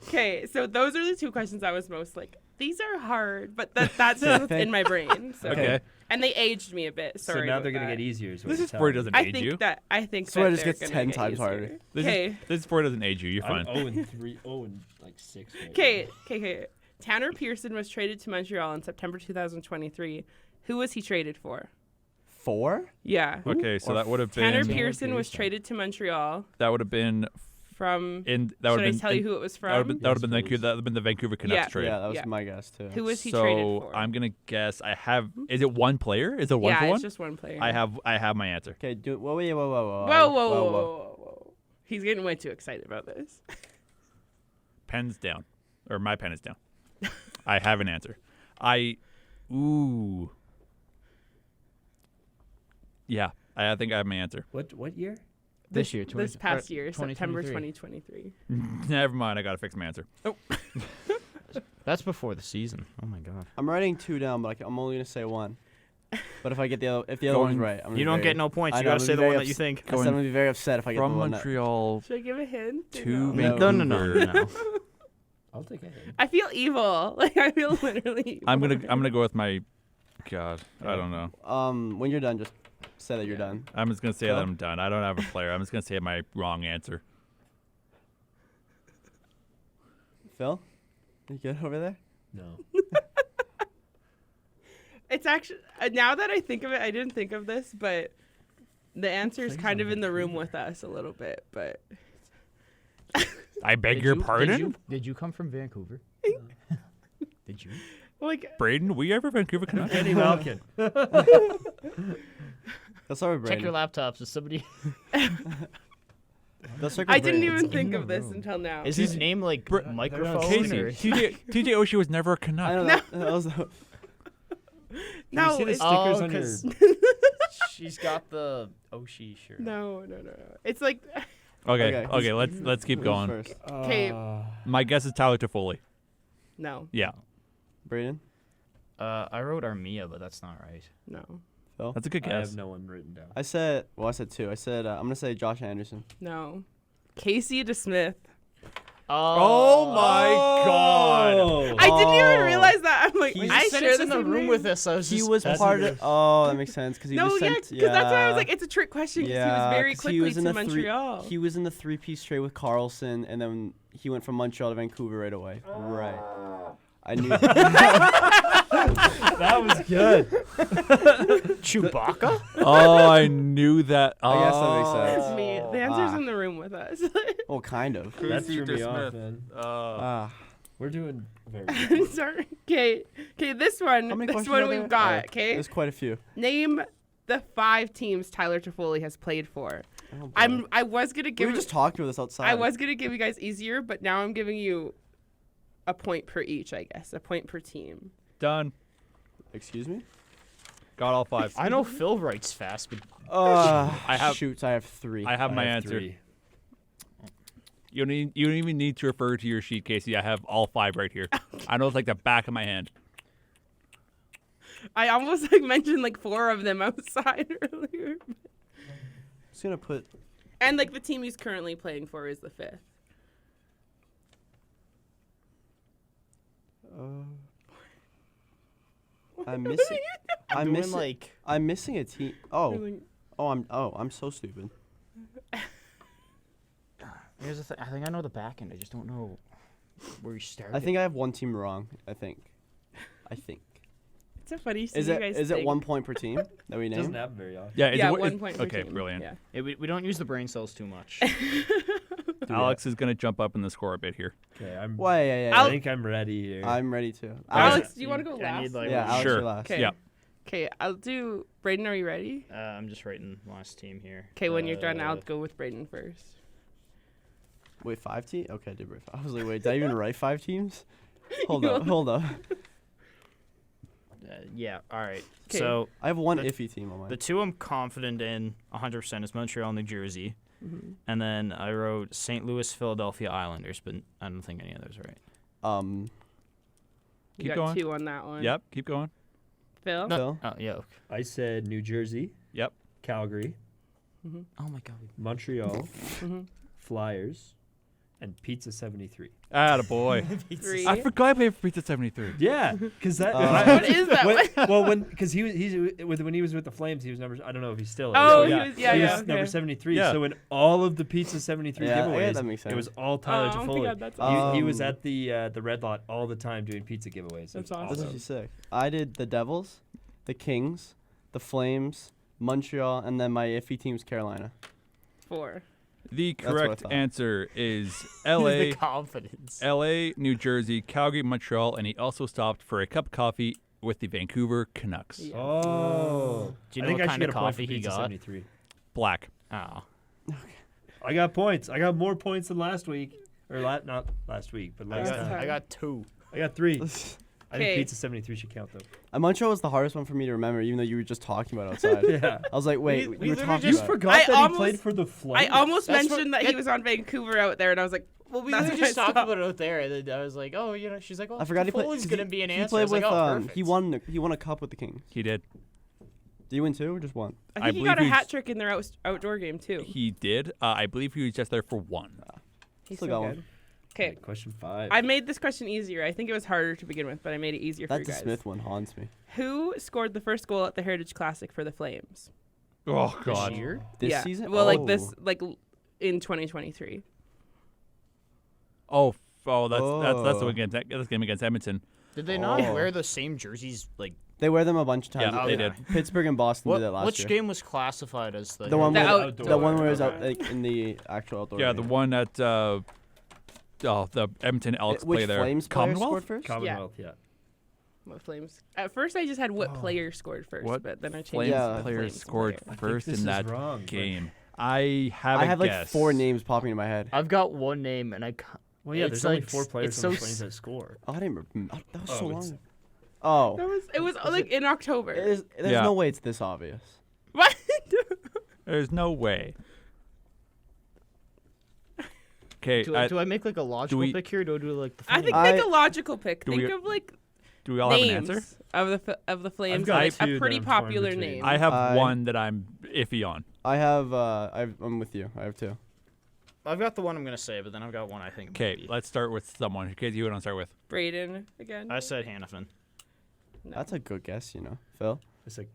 Okay, so those are the two questions I was most like. These are hard, but that's what's in my brain. So. Okay. And they aged me a bit. So Sorry. now about they're gonna that. get easier. Is what This you're is where telling it doesn't me. I age think you. that I think So that it just they're gets gonna 10 get times easier. harder. Okay. This is where it doesn't age you. You're fine. I'm 0-3, 0-6. Okay. Tanner Pearson was traded to Montreal in September 2023. Who was he traded for? 4? Yeah. Okay, so that would have Tanner been Pearson was traded to Montreal that would have been from. in that would Should I have been tell you in- who it was that would have from? been, that would have been Yes, Vancouver. please. That would have been the Vancouver Canucks Yeah. trade. Yeah, that was Yeah. my guess too. Who was he so traded for? I'm gonna guess. I have. Is it one player? Is it one yeah, for it's one? just one player. I have my answer. Okay, whoa. Whoa. He's getting way too excited about this. Pen's down, or my pen is down. I have an answer. Yeah, I think I have my answer. What year? This year, This past year, September 2023. 2023. Never mind. I gotta fix my answer. That's before the season. Oh my god. I'm writing 2 down, but I'm only gonna say 1. But if I get the other one's right, I'm You don't get no points. I You know, gotta I'm say the very one that you think. I said I'm gonna be very upset if I get From the one Montreal Should I give a hint? or to no? No. No. I'll take a hint. I feel evil. Like I feel literally. Evil. I'm gonna go with my. God, I don't know. When you're done, just say that you're done. I'm just gonna say Phil? that I'm done. I don't have a player. I'm just gonna say my wrong answer. Phil, you good over there? No. It's actually now that I think of it, I didn't think of this, but the answer is kind of in the room with us a little bit. But I beg your pardon, Did you come from Vancouver? Did you? like, Braden. We ever Vancouver Canucks? Eddie Malkin. Let's start with Check your Brandon. laptops. Is somebody? Let's start with I didn't Brandon. even think of this until now. Is his name like microphone? Casey, Or? TJ Oshie was never a I Canuck. know that was No, see the it's, stickers Oh, on your? 'cause she's got the Oshie shirt. no. It's like Okay, Okay, let's keep who's going. first. 'Kay. My guess is Tyler Toffoli. no. Yeah, Brandon, I wrote Armia, but that's not right. Phil. that's a good I guess. have no one written down. I said 2. I said I'm gonna say Josh Anderson. No. Casey DeSmith. Oh my God! I didn't even realize that. I'm like, He I said share it's the in the same room name. with us. I was He just was That's part a of. Oh, that makes sense because he No, was yeah, sent. because that's why I was like, it's a trick question because he was very 'cause quickly was in to the Montreal. He was in the 3-piece trade with Carlson, and then he went from Montreal to Vancouver right away. Right. I knew. That was good. Chewbacca. Oh, I knew that. I guess that makes sense. It's me. The answer's Ah. in the room with us. Well, kind of. That Casey threw me off, DeSmith. man. Ah. We're doing very I'm good. sorry. Okay, this one. How many This questions one are we've there? got. Oh, Okay, There's quite a few. name the 5 teams Tyler Toffoli has played for. Oh, boy. I was gonna We give. were just talking about this outside. I was gonna give you guys easier, but now I'm giving you a point per each. I guess a point per team. Done. Excuse me. Got all 5. I know Phil writes fast, but I have- Shoot, I have 3. I have my I have answer. 3. You don't even need to refer to your sheet, Casey. I have all 5 right here. I know it's like the back of my hand. I almost like mentioned like 4 of them outside earlier, just gonna put. and like the team he's currently playing for is the 5th. I'm missing. I'm doing missing. like I'm missing a team. I'm so stupid. Here's the thing. I think I know the back end. I just don't know where you start. I think I have one team wrong. I think. It's a funny. Is you it guys is it think. 1 point per team that we It doesn't name? happen very often. Yeah, Yeah, it, 1 point per Okay, team. brilliant. Yeah. we don't use the brain cells too much. Alex is gonna jump up in the score a bit here. Okay, I'm. Why? Yeah. I I'll- think I'm ready here. I'm ready to. Alex, do you want to go I last? need, like, Yeah, Alex, Sure. you're last. Okay. Yeah. Okay, I'll do. Braden, are you ready? I'm just writing last team here. Okay, when you're done, I'll go with Braden first. Wait, 5 teams? Okay, I did write 5. I was like, wait, did I even write 5 teams? Hold up. Yeah. All right. 'Kay. So I have one The- iffy team on the mine. 2 I'm confident in 100% is Montreal, New Jersey, Mm-hmm. and then I wrote St. Louis, Philadelphia Islanders, but I don't think any of those are right. You Keep got going. 2 on that one. Yep, keep going. Phil? No. Phil? Oh, yeah. Okay. I said New Jersey, Yep. Calgary, Oh my god. Montreal, Mhm. Flyers, and Pizza 73. Attaboy. 3. I forgot I played for Pizza 73. Yeah, because that. What is that one? Because when he was with the Flames, he was number. I don't know if he's still. Oh, is. he was- yeah, he yeah, was number okay. 73. Yeah. So in all of the Pizza 73 Yeah, giveaways, that makes it was sense. all Tyler Oh my Toffoli. God, that's He awesome. was at the Red Lot all the time doing pizza giveaways. That's It was awesome. This is sick. I did the Devils, the Kings, the Flames, Montreal, and then my iffy team's Carolina. 4. The That's what I correct thought. answer is The LA, confidence. LA, New Jersey, Calgary, Montreal, and he also stopped for a cup of coffee with the Vancouver Canucks. Yeah. Oh. Do you I know think what I should kind get of a point for coffee he Pizza got? 73. Black. Oh. I got points. I got more points than last week. Or not last week, but I last got, time. I got 2. I got 3. I think Okay. Pizza 73 should count though. Montreal was the hardest one for me to remember, even though you were just talking about outside. Yeah. I was like, wait, We you were literally talking You just about. forgot I that he almost- played for the I Flames. almost That's what- mentioned that he was on Vancouver out there, and I was like, well, we We literally just talked stopped. about it out there, and then I was like, oh, she's like, oh, I forgot he played. Foley's going to be an he answer. played I was with. like, oh, perfect. He won a cup with the Kings. He did. Did you win 2 or just 1? I I think he believe got a he's- hat trick in their outdoor game, too. He did. I believe he was just there for 1. He's Still so got good. one. Okay, Question 5. I made this question easier. I think it was harder to begin with, but I made it easier for That you guys. Smith one haunts me. Who scored the first goal at the Heritage Classic for the Flames? Oh, This God. year? This yeah. season? Well, like Oh. this, like in 2023. Oh, that's the Oh. against that's game against Edmonton. Did they not Oh. wear the same jerseys? Like, They wear them a bunch of times. Yeah, they did. Pittsburgh and Boston did that last which year. game was classified as the? The one The where outdoor. the one where it was out Okay. like in the actual outdoor. Yeah, the game. one at the Edmonton Elks Which play there. Flames player Commonwealth? scored first? Commonwealth, yeah. What Flames? At first, I just had what Oh. player scored first, What but then I changed. Flames it to Yeah. players Flames scored player. first this in is that wrong, but- game? I have I a have like guess. 4 names popping in my head. I've got one name, and I. Well, yeah, It's there's only like 4 players it's on the so Flames s- that score. Oh, I didn't. That was Oh, so it's- long. Oh, It was like in October. there's Yeah. no way it's this obvious. What? There's no way. Okay, Do I make like a logical we- pick here? Or do I do like the? I think funny? make a logical pick. Do Think we- of like do we all have an names answer? of the Flames. got Like, two a that pretty I'm torn popular between. name. I have I- one that I'm iffy on. I have. I'm with you. I have 2. I've got the one I'm gonna say, but then I've got one I think. Okay, might be. let's start with someone. Casey, who do you want to start with? Braden again. I said Hannafin. No. That's a good guess, you know, Phil. It's like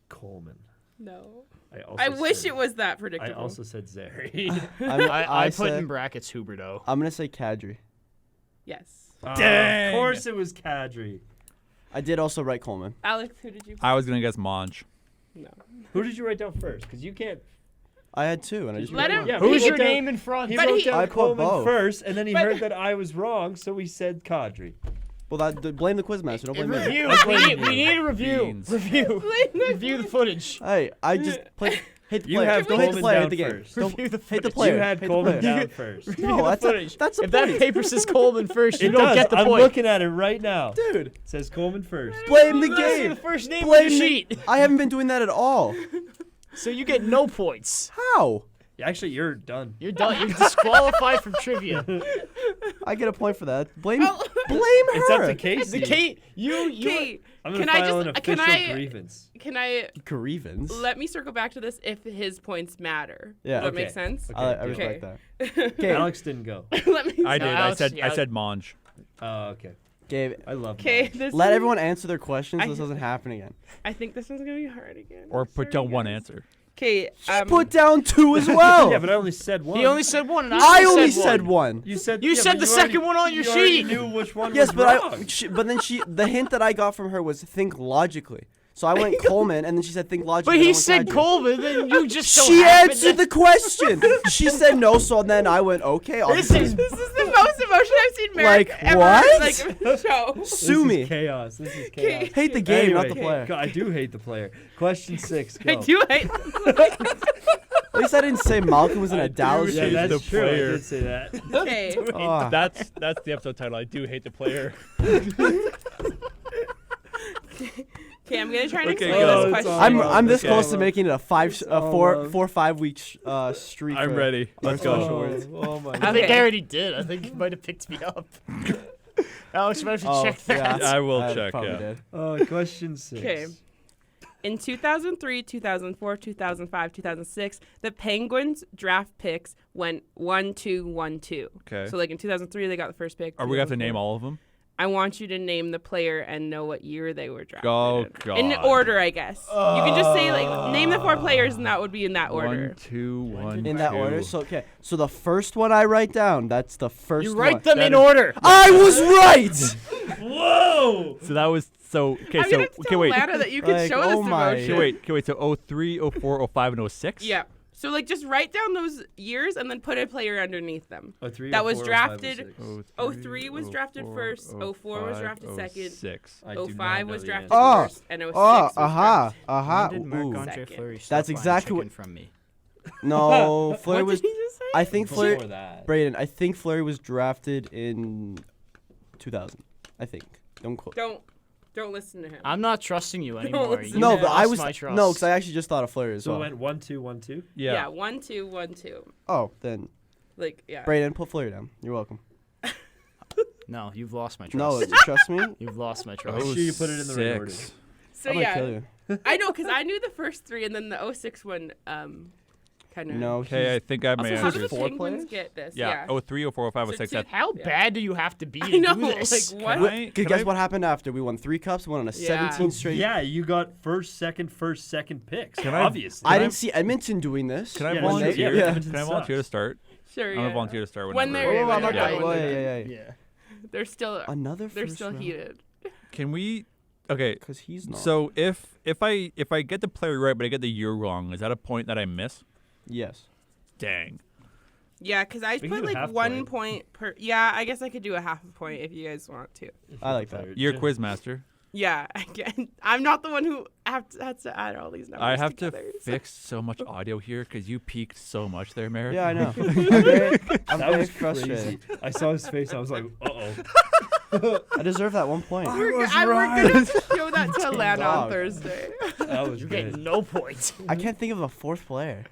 Coleman. No. I also I wish said- it was that I predictable. also said Zary. I put said, in brackets Huberto. I'm gonna say Kadri. Yes. Dang. Of course it was Kadri. I did also write Coleman. Alex, who did you? I was gonna guess Monge. No. Who did you write down first? Because you can't. I had 2, and I just Let wrote him- one. Yeah, Who's he your wrote down- name in front? He But wrote he- down I put Coleman both. first, and then he But- heard that I was wrong, so he said Kadri. Well, blame the quizmaster. Don't blame me. Review. I'm We blaming need, we you. need a review. Beans. Review. Review the footage. Hey, I just played. Hit the You player. have Don't hit the Coleman player. down Hit the game. first. Don't Review the hit the footage. player. You had Hit the Coleman player. down first. Review No, the that's footage. that's the If that point. paper says Coleman first, you It don't does. get the I'm point. looking at it right now. Dude, It says Coleman first. blame the You gotta say game. the first name Blame on the me. sheet, I haven't been doing that at all. so you get no points. How? Actually, you're done. You're done. You're disqualified from trivia. I get a point for that. Blame Oh. blame her. It's up to Casey. The Kate, you. Okay. I'm gonna Can I file just- an can official I- grievance. Can I Grievance. let me circle back to this if his points matter? Yeah. Does that Okay. make sense? Okay, I good. respect Okay. that. Okay, Alex didn't go. Let me. I No, did. Alex, I yeah. said Monge. Oh, okay. Gabe, I love Okay. Monge. This let is- everyone answer their questions. I- So this doesn't happen again. I think this one's gonna be hard again. Or I'm put sorry, down one guys. answer. Okay. Put down 2 as well. Yeah, but I only said one. He only said one, and I only said one. You said You said but the already- second one on your you already sheet. Knew which one Yes, was but wrong. but then the hint that I got from her was think logically. So I went Coleman, and then she said think logically. But and I he went said Kadri. Coleman, then you just so She happened answered the to- question. She said no, so then I went okay. I'll This just is This is the most emotion I've seen Merrick Like, ever what? like show. sue This me. is chaos. This is chaos. Okay. Hate the game, not the Anyway, player. I do hate the player. Question 6. Go. I do hate. At least I didn't say Malcolm was in I a do Dallas Yeah, hate jersey. that's the true. I player. did say that. Okay. Ah. That's the episode title. I do hate the player. Okay, I'm gonna try and Okay, explain go. this it's question. all I'm this Okay. close to making it a all four love. or 5 week streak. I'm for- ready. Let's special go. words. Oh my I god. think Okay. I already did. I think he might have picked me up. Alex, might have to Oh, check that. yeah, I will I check, probably yeah. did. Question 6. Okay. In 2003, 2004, 2005, 2006, the Penguins draft picks went 1-2-1-2. Okay. So like in 2003, they got the first pick. Are we going to have to 2004. name all of them? I want you to name the player and know what year they were drafted. Oh, in God. order, I guess. You can just say like name the 4 players, and that would be in that order. 1, 2, 1, In that order. So okay. So the first one I write down, that's the first You one. write them That in is- order. I was right. Whoa! So that was okay. I'm So gonna have to okay, tell wait. Lana that you can Like, show oh this my. devotion. Okay, wait. So 03, 04, 05, and 06. Yeah. So like just write down those years and then put a player underneath them. 03, That was 04, 05, drafted- 06. 03 was drafted first, 04 was drafted second, 6. I do not 05 know was the drafted answer. first, and 06 Oh, was aha, drafted. aha. When did Ooh. Marc-Andre Second. Fleury stop That's buying exactly chicken what- from me? No, Fleury What was. did he just say? I think Fleury. Before that. Braden, I think Fleury was drafted in 2000. I think. Don't quote. Don't listen to him. I'm not trusting you anymore. listen You to No, him. but I lost was my trust. no, because I actually just thought of Fleury as So well. it went 1-2-1-2. yeah, 1-2-1-2. Oh, then Like yeah. Braden, put Fleury down. You're welcome. No, you've lost my trust. No, trust me. You've lost my trust. Make sure you put it in the right order. 06. So I'm gonna kill yeah, you. I know because I knew the first 3, and then the 06 one kind of. No. Okay, I think I have my Also, How do the answers. 4 Penguins players? get this? Yeah, 03, 04, 05, So 06. two- That, How Yeah. bad do you have to be to I know. do this? Like what? Can I- Guess can I- what happened after? We won 3 cups. We won on a Yeah. 17 straight. Yeah, you got first, second picks. Can I- obviously. I didn't see Edmonton doing this. Can I Yeah, volunteer? yeah, Can Edmonton I volunteer to sucks. start? Sure. I'm Yeah. gonna volunteer to start When whenever. they're- Whoa, I'm not Yeah. done. Whoa, yeah. Yeah. They're still Another they're first still round. heated. Can we? Okay. Because he's not. So if I get the player right but I get the year wrong, is that a point that I miss? Yes. Dang. Yeah, because I We can put do a like half 1 point. point per. Yeah, I guess I could do a half a point if you guys want to. I like that. You're quiz master. Yeah, again, I'm not the one who has to add all these numbers. I have together, to so- fix so much audio here because you peaked so much there, Merrick. Yeah, I know. I'm very That very was frustrated. crazy. I saw his face. I was like, uh-oh. I deserve that 1 point. We're gonna show that to Lana on Dog. Thursday. That was You good. get no points. I can't think of a 4th player.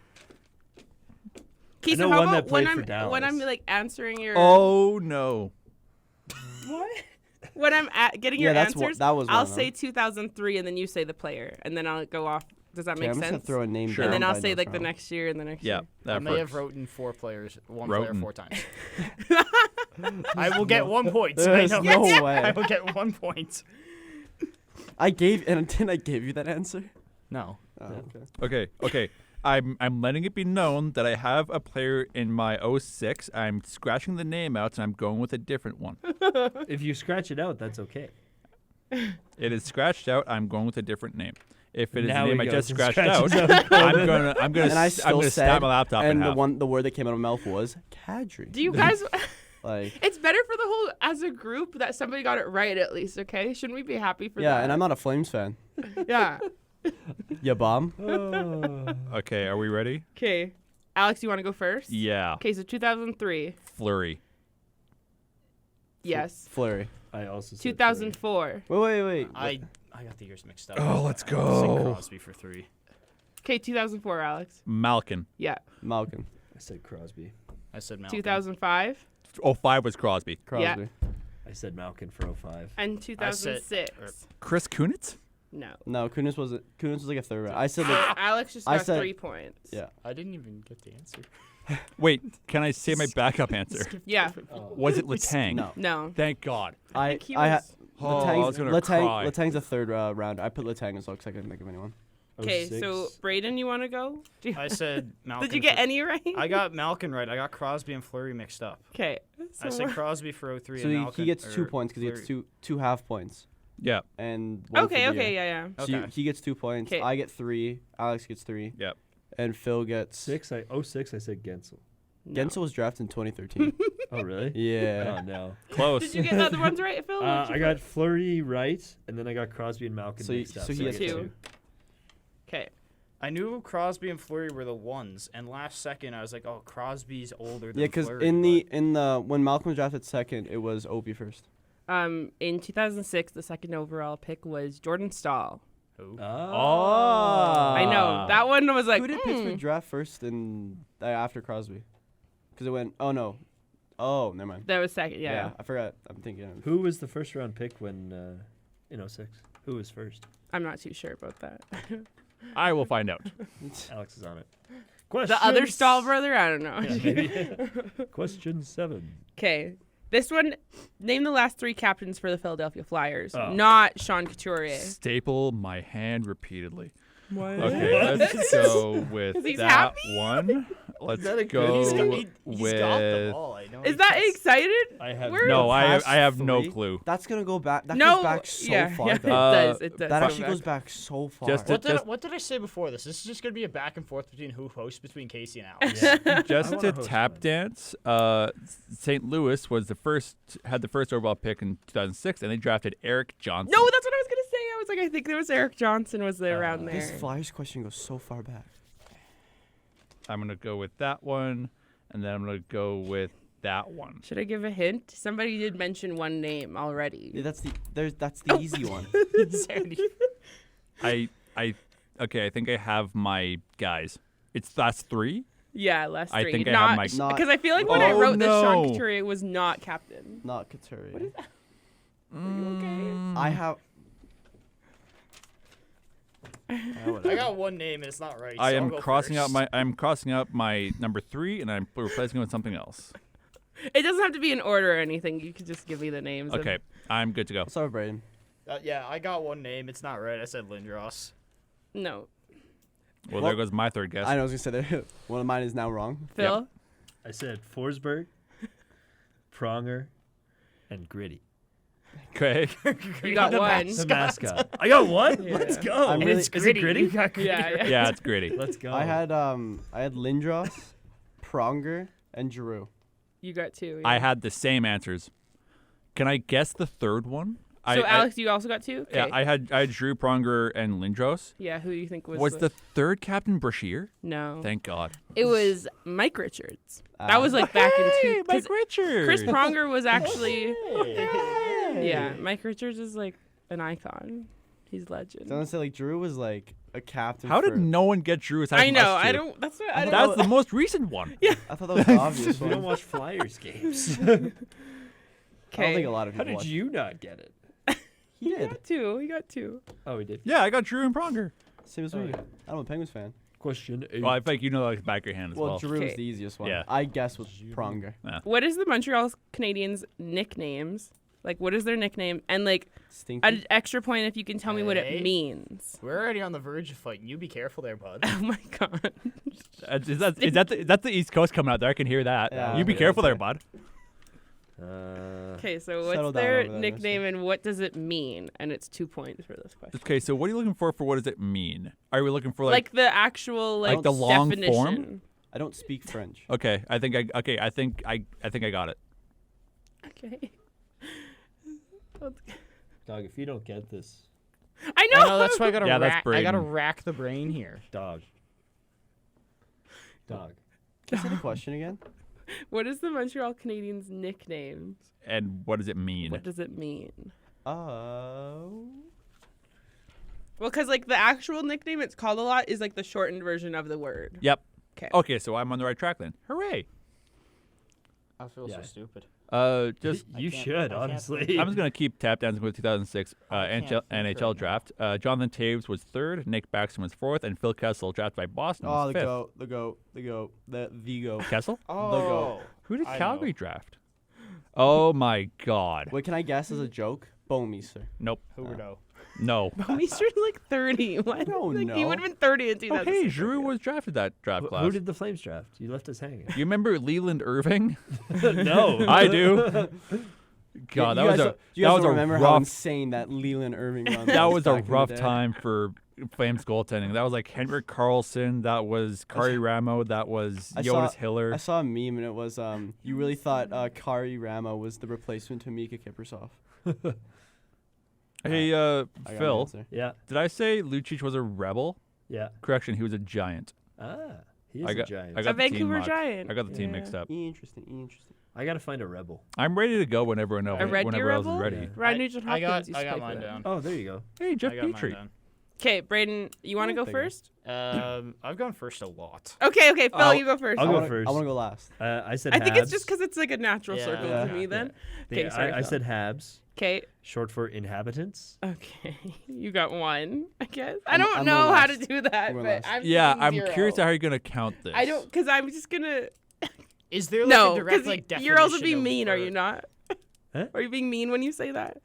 Okay, I so know how one that about when played for when I'm Dallas. like answering your Oh no. what? When I'm getting Yeah, your that's answers, that was one I'll of them. say 2003 and then you say the player, and then I'll go off. Does that Okay, make I'm just gonna sense? throw a name Sure. And down, then I'll but I say know like it's the wrong. next year and the next Yeah, year. I that may have works. written 4 players, one Roten. player 4 times. I will get 1 point. I There's know. no I way. will get 1 point. Didn't I give you that answer? No. Oh, okay. Okay. I'm letting it be known that I have a player in my 06. I'm scratching the name out and I'm going with a different one. If you scratch it out, that's okay. It is scratched out. I'm going with a different name. If it is Now the name he I just goes and scratched out, scratches I'm gonna And I I'm still gonna said, stab my laptop in and half. the word that came out of my mouth was Kadri. Do you guys? Like, It's better for the whole as a group that somebody got it right at least. Okay, shouldn't we be happy for that? yeah, and I'm not a Flames fan. Yeah. Yeah, bomb. Okay, are we ready? Okay, Alex, you want to go first? Yeah. Okay, so 2003. Flurry. Yes. Flurry. I also said 2004. Wait. I got the years mixed up. Oh, let's I said go. Crosby for 3. Okay, 2004, Alex. Malkin. Yeah. Malkin. I said Crosby. I said Malcolm. 2005 05 was Crosby. Crosby. I said Malkin for 05. and 2006. Chris Kunitz? No. No, Kunis was like a 3rd round. I said like, Alex just I got said- 3 points. yeah. I didn't even get the answer. Wait, can I say my backup answer? Yeah. Was it Letang? No. No. Thank God. I think he I was. Oh, I was gonna cry. Letang's a 3rd round. I put Letang as well because I couldn't think of anyone. Okay, 06. so Braden, you want to go? I said Malcolm. Did you get for- any right? I got Malkin right. I got Crosby and Fleury mixed up. Okay. I said Crosby for 03 So and he Malkin. gets 2 or points because he gets Fleury. two half points Yeah. and one for the Okay, year. yeah. So Okay. he gets 2 points. 'Kay. I get 3. Alex gets 3. Yep. And Phil gets 06, I said Gensel. No. Gensel was drafted in 2013. Oh, really? Yeah. Oh, no. Close. Did you get the other ones right, Phil? What'd you I got put? Fleury right, and then I got Crosby and Malkin So he- mixed up. so he I has get 2. Okay. I knew Crosby and Fleury were the ones, and last second I was like, "Oh, Crosby's older than Yeah, because Fleury." in the when Malcolm was drafted 2nd, it was Opie first. In 2006, the 2nd overall pick was Jordan Stahl. Who? Oh. I know that one was like. Who did Pittsburgh draft first and after Crosby? Because it went. Oh no, Oh, never mind. That was second. Yeah. I forgot. I'm thinking. Of Who was the first round pick when in 06? Who was first? I'm not too sure about that. I will find out. Alex is on it. The other Stahl brother? I don't know. Yeah, maybe. Question 7. Okay. This one, name the last 3 captains for the Philadelphia Flyers. Oh. Not Sean Couturier. Staple my hand repeatedly. What? Okay, let's go with 'Cause he's that happy? one. Let's that a go He's got with. the ball. I know. Is that excited? I have Where- No, I past have no 3? clue. That's gonna go back. That No. goes back so yeah, far. yeah, it though. does. It does. That go actually back. goes back so far. Just to- What did I say before this? This is just gonna be a back and forth between who hosts between Casey and Alex. Just I to wanna host tap one. dance, St. Louis had the first overall pick in 2006, and they drafted Eric Johnson. No, that's what I was going to say. I was like, I think there was Eric Johnson was there around there. This Flyers question goes so far back. I'm gonna go with that one, and then I'm gonna go with that one. Should I give a hint? Somebody did mention one name already. Yeah, that's the easy one. Sandy. Okay, I think I have my guys. That's 3. Yeah, last 3. I think I not, have my- Not- because I feel like when I Oh, wrote this, Sean no. Couturier was not captain. Not Couturier. What is that? Are you okay? I have. I got one name and it's not right. I so am I'll go crossing out first. I'm crossing out my number 3, and I'm replacing it with something else. It doesn't have to be in order or anything. You could just give me the names. of- Okay, I'm good to go. Sorry, Braden. Yeah, I got one name. It's not right. I said Lindros. No. Well, Well, there goes my third guess. I know I was gonna say that one of mine is now wrong. Phil? I said Forsberg, Pronger, and Gritty. Okay. You got one. The mascot. I got one. Yeah. Let's go. I'm And really- it's Is gritty. it Gritty? You got gritty. Yeah, yeah. Yeah, it's gritty. Let's go. I had Lindros, Pronger, and Giroux. You got 2. I yeah. had the same answers. Can I guess the third one? So, Alex, you also got 2? Yeah, Okay. I had Drew Pronger and Lindros. Yeah, who do you think was Was the third captain Brashear? No. Thank God. It was Mike Richards. That was like back in two. 'cause Mike Richards. Chris Pronger was actually. Hey. Yeah, Mike Richards is like an icon. He's legend. Don't say like Giroux was like a captain. How did for- no one get Drew? I know. I don't. That's what I don't. That's the most recent one. I thought that was the obvious We one. don't watch Flyers games. I don't Okay. think a lot of How people did watch. you not get it? He He did. got 2. He got 2. Oh, we did. Yeah, I got Drew and Pronger. Same as Oh, me. yeah. I'm a Penguins fan. Question 8. Well, I think you know like the back of your hand as Well, well. Giroux was Okay. the easiest one. Yeah. I guess with Pronger. What is the Montreal Canadiens' nicknames? Like, what is their nickname? And like, Stinky. an extra point if you can tell me what Hey. it means. We're already on the verge of fighting. You be careful there, bud. Oh my god. Is that the East Coast coming out there? I can hear that. Yeah, You be yeah, careful there, okay. bud. Okay, so Settle what's down their over there, nickname and what does it mean? And it's 2 points for this question. Okay, so what are you looking for what does it mean? Are we looking for Like the actual like the long definition. form? I don't speak French. Okay, I think I got it. Okay. Dog, if you don't get this, I know. I know. That's why I gotta Yeah, that's rack. I gotta Braden. rack the brain here. dog. Dog. Can you say the question again? What is the Montreal Canadiens' nickname? And what does it mean? What does it mean? Oh. Well, because like the actual nickname it's called a lot is like the shortened version of the word. Yep. 'Kay. Okay, so I'm on the right track then. Hooray! I feel Yeah. so stupid. Just You can't- should, I can't- honestly. I'm just gonna keep tap dancing with 2006 I can't think NHL right draft. Jonathan Taves was third, Nick Baxter was fourth, and Phil Kessel drafted by Boston Oh, was the fifth. goat, the goat, the goat, the goat. Kessel? Oh, Who did I Calgary know. draft? Oh my God! Wait, can I guess as a joke? Bowmeister. Nope. Huberdeau. No. Meester's like 30. What? don't Like, He know. would have been 30 in Oh 2006. hey, Giroux was drafted that draft class. Who did the Flames draft? You left us hanging. You remember Leland Irving? No. I do. God, that was a You that guys was don't a remember how rough insane that Leland Irving run that was a back in the rough day. time for Flames goaltending. That was like Henrik Carlson. That was Kari Ramo. That was I Jonas saw- Hiller. I saw a meme and it was you really thought Kari Ramo was the replacement to Mika Kiprusoff. Hey, I got my Phil, answer. Yeah. did I say Lucic was a rebel? Yeah. Correction, he was a giant. Ah, he is I a got, giant. I A got the team Vancouver locked. Giant. I got the team Yeah. mixed up. Interesting. I gotta find a rebel. I'm ready to go whenever A Red Deer else is Rebel? ready. Yeah. Ryan Nugent I Hopkins used got to play for mine them. down. Oh, there you go. Hey, Jeff I got mine Petrie. down. Okay, Braden, you want to go Bigger. first? I've gone first a lot. Okay, Phil, I'll- you go first. I'll go wanna- first. I want to go last. I said I think it's Habs. just because it's like a natural Yeah. circle Yeah. to me then. Yeah, Okay, sorry, I Phil. said Habs, Okay, short for inhabitants. okay, you got one, I guess. I I'm- don't I'm know going how to last. do that, I'm going but last. I'm Yeah, thinking I'm 0. curious how you're gonna count this. I don't, because I'm just gonna. Is there like No, a direct because like you're also definition being of, mean, are you not? Huh? Are you being mean when you say that?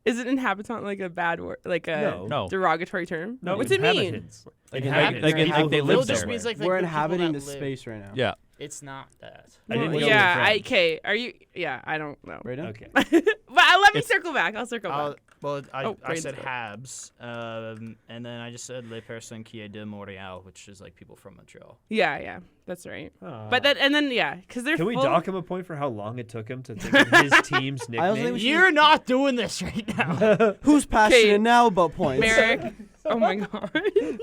Is it inhabitant like a bad word, like a No. derogatory term? No, What's it mean? inhabitants. Like, Inhabitants. like People they who live live there. just means like We're the people inhabiting that this live. space right now. Yeah. It's not that. I didn't Well, know yeah, the French. okay. Are you? Yeah, I don't know. Right now? Okay. But let me It's- circle back. I'll circle I'll- back. well, I Braden's said go. Habs, and then I just said Les Personnes qui de Montréal, which is like people from Montreal. Yeah, that's right. Aw. But then yeah, because they're Can we full. dock him a point for how long it took him to think of his team's I also think nickname? we should- You're not doing this right now. Who's passionate Okay. now about points? Merrick. Oh my god.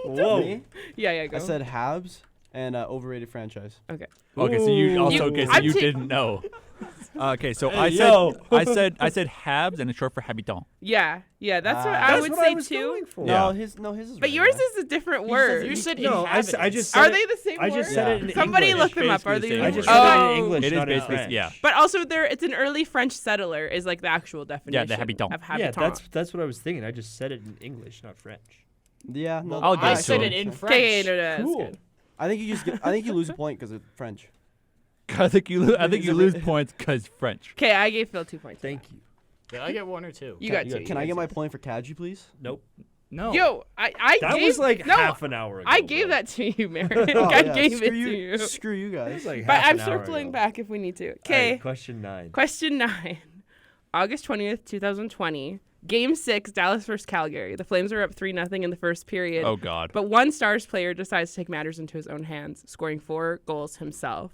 Whoa. Me? yeah, go. I said Habs and overrated franchise. okay. Okay, so you Ooh. also okay, so I'm you ta- didn't know. Okay, so Hey, yo. I said Habs and it's short for habitant. Yeah, that's what Ah. I That's would what say I was too. going for. No, Yeah. his is. But right, yours yeah. is a different word. You said No, I just inhabitants. said Are it- they the same I word? just said it in Somebody English. look them up. Are they? Basically the I same just word. said it Oh. in English, It is not in basically French. yeah. But also, it's an early French settler is like the actual definition. habitant. Of Yeah, habitant. that's what I was thinking. I just said it in English, not French. Yeah, no. Well, I'll I give said to it him. in French. Okay, no, that's Cool. good. I think you just. I think you lose a point because it's French. I think you lose points because French. Okay, I gave Phil 2 points. Thank you. Did I get 1 or 2? You got you 2. got Can I get my point for Kaji, please? Nope. No. Yo, I That gave, was like no, half an hour ago. I gave bro. that to you, Merrick. Oh, I yeah, gave it screw to you. Screw you That guys. was like But half I'm an hour circling ago. back if we need to. All Okay. right, question 9. Question 9. August 20th, 2020. Game 6, Dallas versus Calgary. The Flames are up 3-0 in the first period. Oh God. But one Stars player decides to take matters into his own hands, scoring 4 goals himself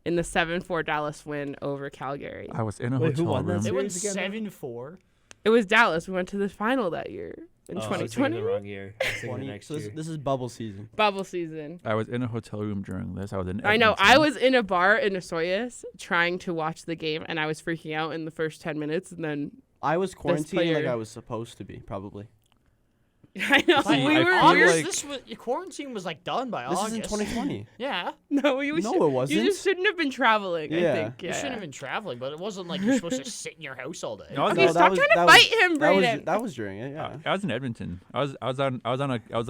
in the 7-4 Dallas win over Calgary. I was in a Wait, who hotel won that room. It went Series again, 7-4. It was Dallas. We went to the final that year in Oh, I was thinking 2020. the wrong year. I was thinking the 20. next So this, year. this is bubble season. Bubble season. I was in a hotel room during this. I was in. I know. Edmonton. I was in a bar in Osoyoos trying to watch the game, and I was freaking out in the first 10 minutes, and then I was quarantined like player- I was supposed to be, probably. I know See, we I were. feel We were like- This was, your quarantine was like done by This August. is in 2020. Yeah. no, you No, should, it You wasn't. just shouldn't have been traveling. I Yeah. think. You Yeah. shouldn't have been traveling, but it wasn't like you're supposed to sit in your house all day. No, I was, Okay, No, stop that was- trying to that was- fight him, Brayden. That was during it, yeah. I was in Edmonton. I was on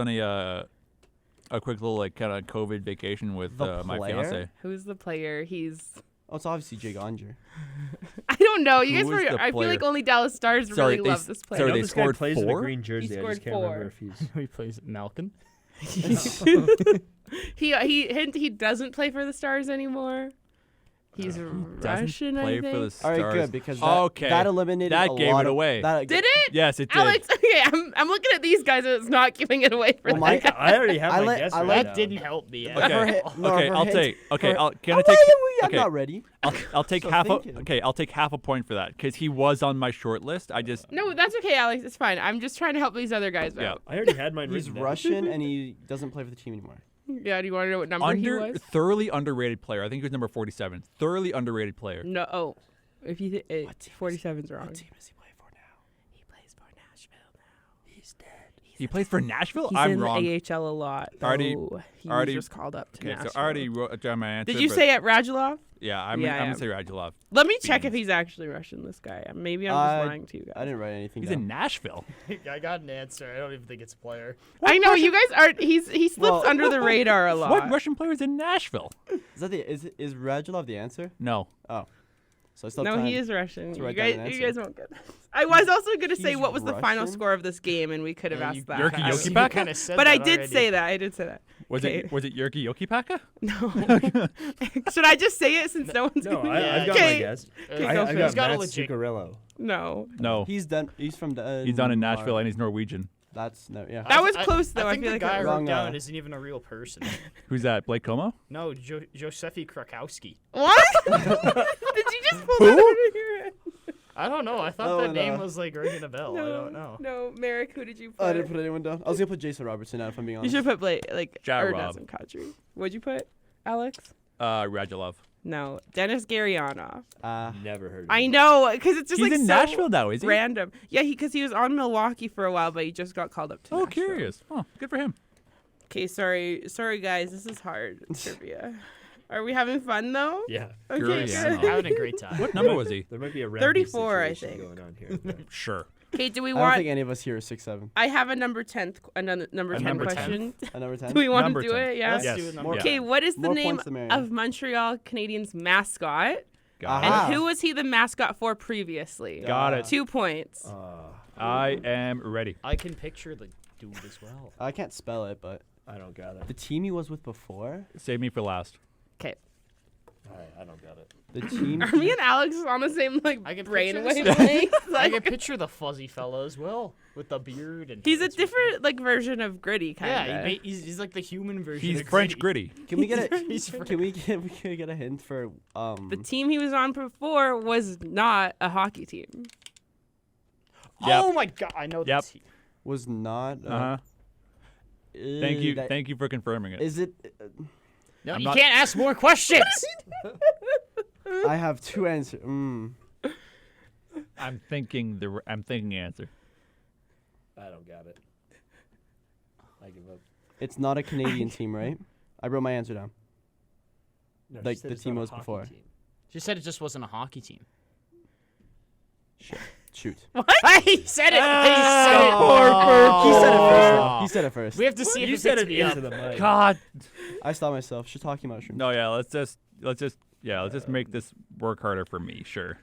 a quick little like kind of COVID vacation with The my player? fiance. Who's the player? He's. Oh, it's obviously Jake Onger. I don't know. You Who guys was were. the I feel like player? only Dallas Stars Sorry, really they love s- this I player. sorry, know they this guy scored plays in a 4? green jersey. I scored just can't 4. remember if he's. He plays Malkin. He doesn't play for the Stars anymore. He's Doesn't Russian, I play think. for the All right, Stars. good, because that, Okay, that eliminated that a gave lot it of- away. That, Did it? Yes, it did. Alex, okay, I'm looking at these guys and it's not giving it away for Well, them. my- I already have I my let- guess I right let- now. That didn't help me. Okay. For hit- no, Okay, for I'll hint- take. Okay, for- can I Oh, take? wait, I'm Okay, not ready. I'll take So half. thinking. Okay, I'll take half a point for that because he was on my short list. I just. No, that's okay, Alex. It's fine. I'm just trying to help these other guys Yeah. out. I already had mine He's written down. Russian and he doesn't play for the team anymore. Yeah, do you want to know what number he was? Thoroughly underrated player. I think he was number 47. Thoroughly underrated player. No, if you 47's wrong. does he play for now? He plays for Nashville now. He's dead. He plays for Nashville. He's I'm in wrong. the AHL a lot. Already- He already- was just called up to Okay, Nashville. so I already wrote down my answer. Did you but- say at Radulov? Yeah, I'm Yeah, gonna yeah. say Radulov. Let me check if Beans. he's actually Russian. This guy. Maybe I'm just lying to you guys. I didn't write anything He's down. in Nashville. I got an answer. I don't even think it's a player. I know you guys aren't. He slips Well- under the radar a lot. What Russian player is in Nashville? Is Radulov the answer? No. So I still No, have he time. is Russian. to You write down an guys, answer. won't get this. I was also going to say He's what was the final Russian? score of this game, and we could have Yeah, asked you- that. Yerky I- Yoki You Baka? kinda said But I that did already. say that. I did say that. Was Okay. it Yerky Yokipaka? No. Should I just say it since no one's No, going I've got Okay. my guess. Okay, I go got first. got a Matt legit- Zuccarello. No. No. He's from. He's down in Nashville and he's Norwegian. That's no. Yeah. That was close, though. I think feel the like guy that I was- wrote Wrong, down uh, isn't even a real person. Who's that? Blake Como? No, Josefi Krakowski. What? Did you just pull that out of your head? I don't know. I thought No, that no. name was like ringing a bell. I No, don't know. No, Merrick, who did you put? I didn't put anyone down. I was gonna put Jason Robertson out if I'm being You honest. should put Blake, like, Ja or Rob. Dawson Kadri. What'd you put, Alex? Radulov. No, Dennis Garyanov. Never heard of I him. know, because it's just He's like in so Nashville now, is he? random. Yeah, because he was on Milwaukee for a while, but he just got called up to Oh, Nashville. curious. Oh, good for him. Okay, sorry guys, this is hard trivia. Are we having fun though? Yeah. Okay, Great. good. Having a great time. What number was he? There might be a 34, I situation think. going on here. Sure. Okay, do we I don't want? think any of us here are 6'7". I have a number 10th, another number A 10 number 10? question. A number 10. Do we want Number to do 10. it? Yeah. Let's Yes. do it. More- Yeah. Okay, what is the More name points the merrier. of Montreal Canadiens mascot? Got And Ah. who was he the mascot for previously? Got it. 2 points. I am ready. I can picture the dude as well. I can't spell it, but I don't got it. the team he was with before. Save me for last. Okay. All right, I don't got it. The team. Are me and Alex on the same like I can brain picture this. wavelength? I Like, can picture the fuzzy fella as well with the beard and. he's a it's- different like version of Gritty kind of. Yeah, he's like the human version. He's of French Gritty. gritty. Can we get a? He's French. Can we get a hint for The team he was on before was not a hockey team. Yep. Oh my god, I know Yep. this. was not? Uh-huh. Thank you. that- Thank you for confirming it. Is it? No, I'm you not- can't ask more questions. I have two answers. I'm thinking answer. I don't got it. I give up. It's not a Canadian team, right? I wrote my answer down. No, Like she said the it's team not a was hockey before. team. She said it just wasn't a hockey team. Shoot. He said it. He said it first. Though. He said it first. We have to see if You it said picks it me up. into the mic. God. I stopped myself. Shiitake mushrooms. No, yeah. Let's just make this work harder for me. Sure.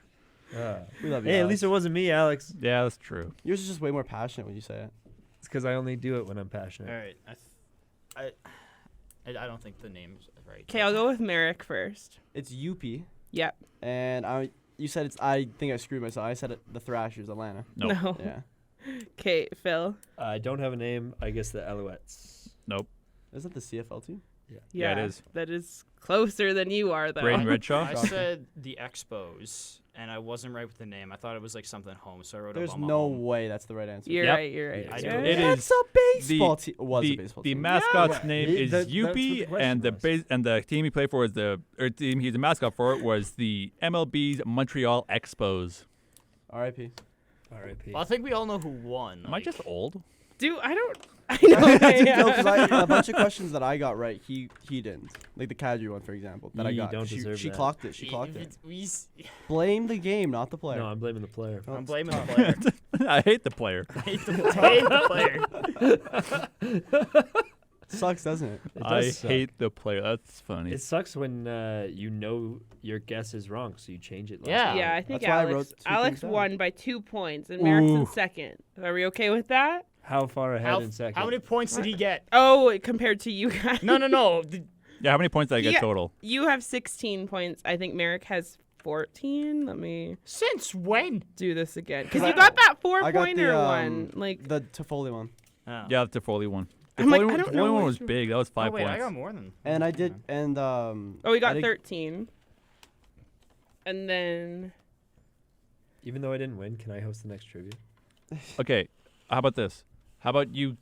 We love you. Hey, at Alex. least it wasn't me, Alex. Yeah, that's true. Yours is just way more passionate when you say it. It's because I only do it when I'm passionate. All right, I don't think the name's right. Okay, I'll go with Merrick first. It's UP, Yep. and you said it's. I think I screwed myself. I said it, the Thrashers, Atlanta. Nope. No. Yeah. Okay, Phil. I don't have a name. I guess the Alouettes. Nope. Is that the CFL team? Yeah, it is. That is closer than you are, though. Braden Redshaw. I said the Expos, and I wasn't right with the name. I thought it was like something home, so I wrote There's Obama no home. way that's the right answer. You're Yep. right. You're right. I you're know. right. It is That's a baseball team. Was a the baseball the team. mascot's Yeah. name It- is that's what UP, the question was. and the team he played for the team he's a mascot for was the MLB's Montreal Expos. R.I.P. R.I.P. Well, I think we all know who won. Am I just old? Dude, I don't. I know. No, because a bunch of questions that I got right, he didn't. Like the Kadri one, for example, that I You got. don't she deserve she that. clocked it. She clocked it. We, Blame the game, not the player. No, I'm blaming the player. I'm blaming the player. I hate the player. I hate the player. Sucks, doesn't it? It I does suck. hate the player. That's funny. It sucks when you know your guess is wrong, so you change it. Last Yeah. minute. Yeah, I think That's why I Alex. wrote two Alex things down. won by 2 points, and Merrick's in Ooh. second. Are we okay with that? How far ahead in second? How many points did he get? Oh, compared to you guys. No. Yeah, how many points did I get Yeah. total? You have 16 points. I think Merrick has 14. Let me Since when? do this again. Because I- you got that I got four-pointer the, one. Like, The Toffoli one. Oh. Yeah, the Foley one. The I'm like, Foley I one, don't the Foley know one which was big. That was 5 Oh, wait, points. I got more than. And I did, and oh, we I got did- 13. And then, Even though I didn't win, can I host the next trivia? Okay, how about this? How about you?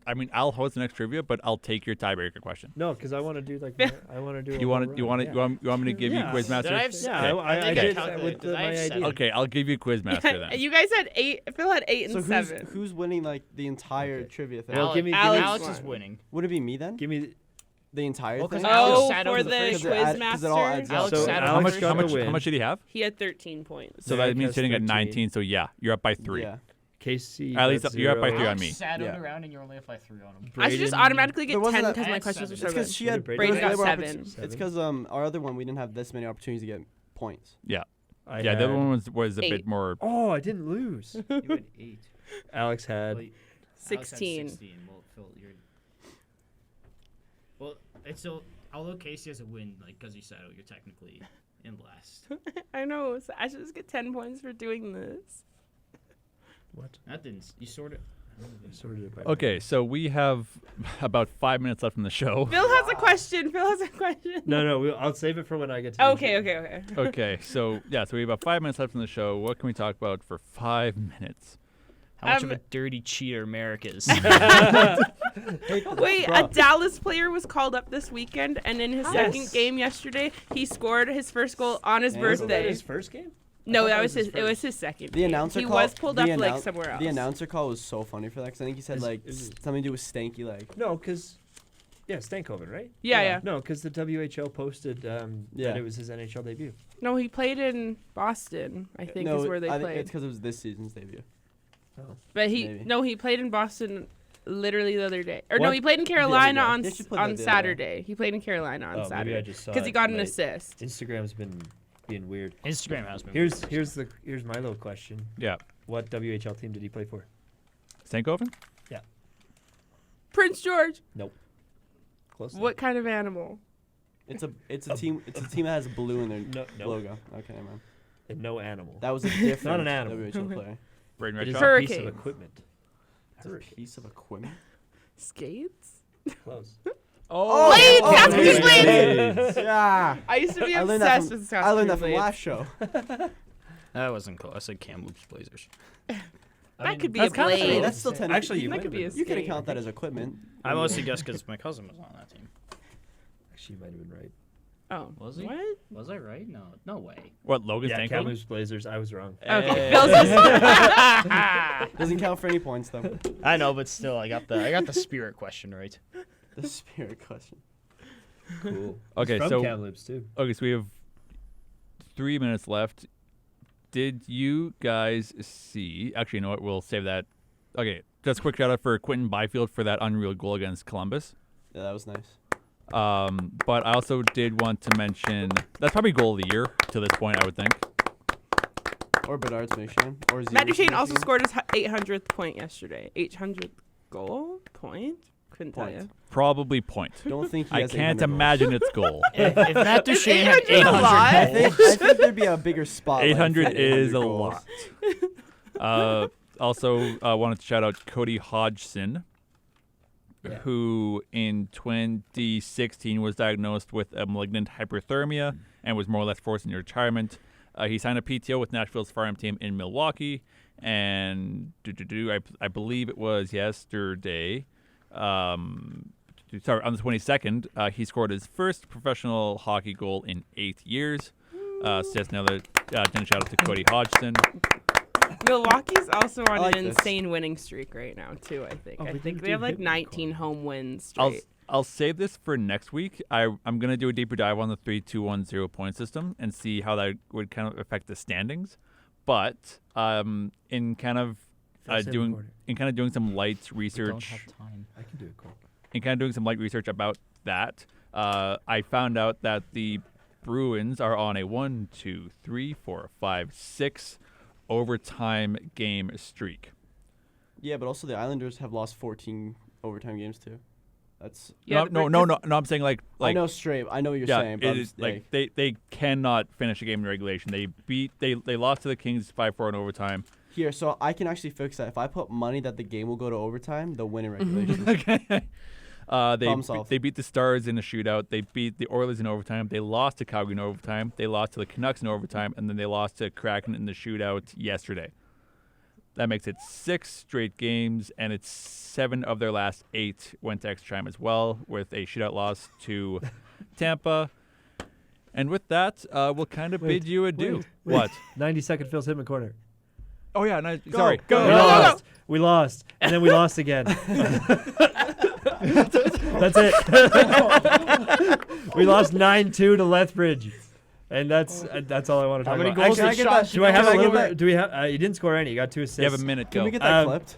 I mean, I'll host the next trivia, but I'll take your tiebreaker question. No, because I want to do like I want to do. You want me to give you Yeah. Quizmaster? Did I have Yeah, Okay. I think did calculated, with 'cause I my have seven. idea. Okay, I'll give you Quizmaster then. you guys had 8. Phil had 8 so and who's 7. who's winning like the entire Okay. trivia thing? Well, give me Alex is won. winning. Would it be me then? give me. The entire Well, thing? 'cause Alex Oh, sat for over the the first Because it add- 'cause it all Quizmaster? adds up. Alex So sat Alex over got the the first- win. How much did he have? He had 13 points. So Merrick that means has sitting at 13. 19. So yeah, you're up by 3. Yeah. Casey. At least got you're up by 0. 3 on Alex me. sat Yeah. around and you're only up by 3 on him. I should just Braden- automatically get There wasn't 10 a- because I my had questions are 7. so It's good. because she What had. did Braden Braden there got was way more 7. opportu- It's because our other one we didn't have this many opportunities to get points. Yeah, I yeah. The other had- one was a 8. bit more. Oh, I didn't lose. You had 8. Alex had. Alex had 16. 16. Well, Phil, you're. Well, it's so. Although Casey has a win, like, because he settled, you're technically in last. I know. So I should just get 10 points for doing this. What? That didn't. You sort of. Sorted it by Okay, so we have about 5 minutes left in the show. Phil has a question. Phil has a question. No. I'll save it for when I get to. the Okay, trivia. okay. Okay, so yeah, so we have about 5 minutes left in the show. What can we talk about for 5 minutes? How much of Um, a dirty cheater Merrick is. Wait, a Dallas player was called up this weekend, and in his second game yesterday, he scored his first goal on his Yeah. Wasn't that birthday. his first game? No, thought that that was was his. his It was his second. The game. announcer He call. was pulled the up like annou- somewhere else. The announcer call was so funny for that because I think he said Is- like is it- something to do with stanky leg. No, because Stankoven, right? Yeah. No, because the WHL posted Yeah. that it was his NHL debut. No, he played in Boston. I think no, is where they I think played. it's because it was this season's debut. But maybe. he played in Boston literally the other day. Or no, What? he played in The other Carolina day. on Yeah, she played on that the other day. Saturday. He played in Carolina on Oh, maybe I Saturday just saw because he it got an late. assist. Instagram's been being weird. Instagram has been. Here's my little question. Yeah. What WHL team did he play for? Sankoven? Prince George. Close. enough. What kind of animal? It's a team that has blue in their No. logo. Okay, man. And no animal. That was a different Not an animal. WHL player. Braden It is Redshaw? a piece of Hurricane. equipment. It's a piece of equipment. Skates. Close. Oh, Blades! oh, Saskatoon Blades. Blades! Yeah. I used to be I learned that obsessed from, with I learned that Saskatoon from last Blades. show. That wasn't cool. I said Kamloops Blazers. That could be that's a kinda blade. cool. That's still 10. Actually, you That might could have be a been. You can skate. account that as equipment. I mostly guessed because my cousin was on that team. Actually, you might have been right. Oh, Was he? what? Was I right? No way. What, Logan Yeah, Stankoven? Kamloops Blazers. I was wrong. Okay, Hey. Bill's just- Doesn't count for any points though. I know, but still, I got the spirit question right. The spirit question. Cool. Okay, From so Kamloops too. okay, so we have 3 minutes left. Did you guys see? Actually, you know what? We'll save that. Okay, just a quick shout out for Quentin Byfield for that unreal goal against Columbus. Yeah, that was nice. But I also did want to mention that's probably goal of the year to this point, I would think. Or Bedard's Michigan. Or Matt Zero's Duchesne also Michigan. scored his 800th point yesterday. 800th goal point? Couldn't tell Point. you. Probably point. Don't think he I has can't 800 goals. imagine it's goal. If Matt Duchesne had 800 a lot? 800 I think there'd be a bigger spotlight. 800 for is a 800 goals. lot. Also, wanted to shout out Cody Hodgson, Yeah. who in 2016 was diagnosed with a malignant hyperthermia and was more or less forced into retirement. He signed a PTO with Nashville's farm team in Milwaukee, and I believe it was yesterday. Sorry, on the 22nd, he scored his first professional hockey goal in 8 years. So just another shout out to Cody Hodgson. Milwaukee's also on like an this. insane winning streak right now, too, I think. Oh, I we think didn't they have do like Hitmen 19 call. home wins I'll straight. I'll save this for next week. I'm going to do a deeper dive on the 3-2-1-0 point system and see how that would kind of affect the standings. But in kind of Fast doing recording. doing some light We don't research have time. I can do it quick. in kind of doing some light research about that, I found out that the Bruins are on a 1, 2, 3, 4, 5, 6 overtime game streak. Yeah, but also the Islanders have lost 14 overtime games too. That's Yeah, no, I'm saying like I know straight. I know what you're yeah, saying, but it I'm is just, like they cannot finish a game in regulation. They lost to the Kings 5-4 in overtime. here, so I can actually fix that. If I put money that the game will go to overtime, they'll win in regulation. Okay. Problem solved. They beat the Stars in a shootout. They beat the Oilers in overtime. They lost to Calgary in overtime. They lost to the Canucks in overtime, and then they lost to Kraken in the shootout yesterday. That makes it 6 straight games, and it's 7 of their last 8 went to extra time as well, with a shootout loss to Tampa. And with that, we'll kind of bid you adieu. What? 90-second Phil's Hitman corner. Oh yeah, no, sorry. We lost. We lost. And then we lost again. That's it. We lost 9-2 to Lethbridge. And that's all I want to How talk many about. goals Actually, did Sean do I have a Can I little get bit? Do we have? You didn't score any. You got 2 assists. You have a minute. Can Go. we get that clipped?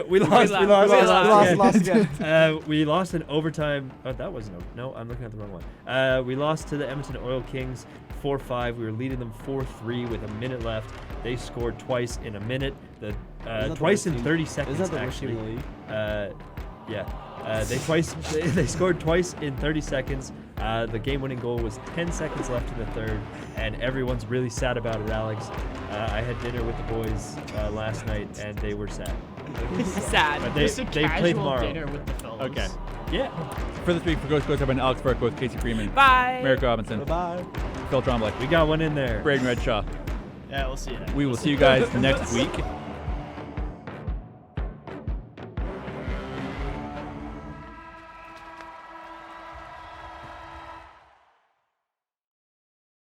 we lost. We lost. We We lost. Lost again. again. We lost in overtime. Oh, that wasn't over. No, I'm looking at the wrong one. We lost to the Edmonton Oil Kings 4-5. We were leading them 4-3 with a minute left. They scored twice in a minute. that the Twice worst in team? 30 seconds, Isn't that the worst team actually. in the league? Yeah. They scored twice in 30 seconds. The game-winning goal was 10 seconds left in the third, and everyone's really sad about it, Alex. I had dinner with the boys last night, and they were sad. Sad. But Just they a play casual tomorrow. dinner with the fellas. Okay. Yeah. For this week, for Ghost I've been Alex Burke with Casey Freeman, Bye. Merrick Robinson, Bye-bye. Phil Trombley, We got one in there. Braden Redshaw. Yeah, we'll see you. We will see you guys next week.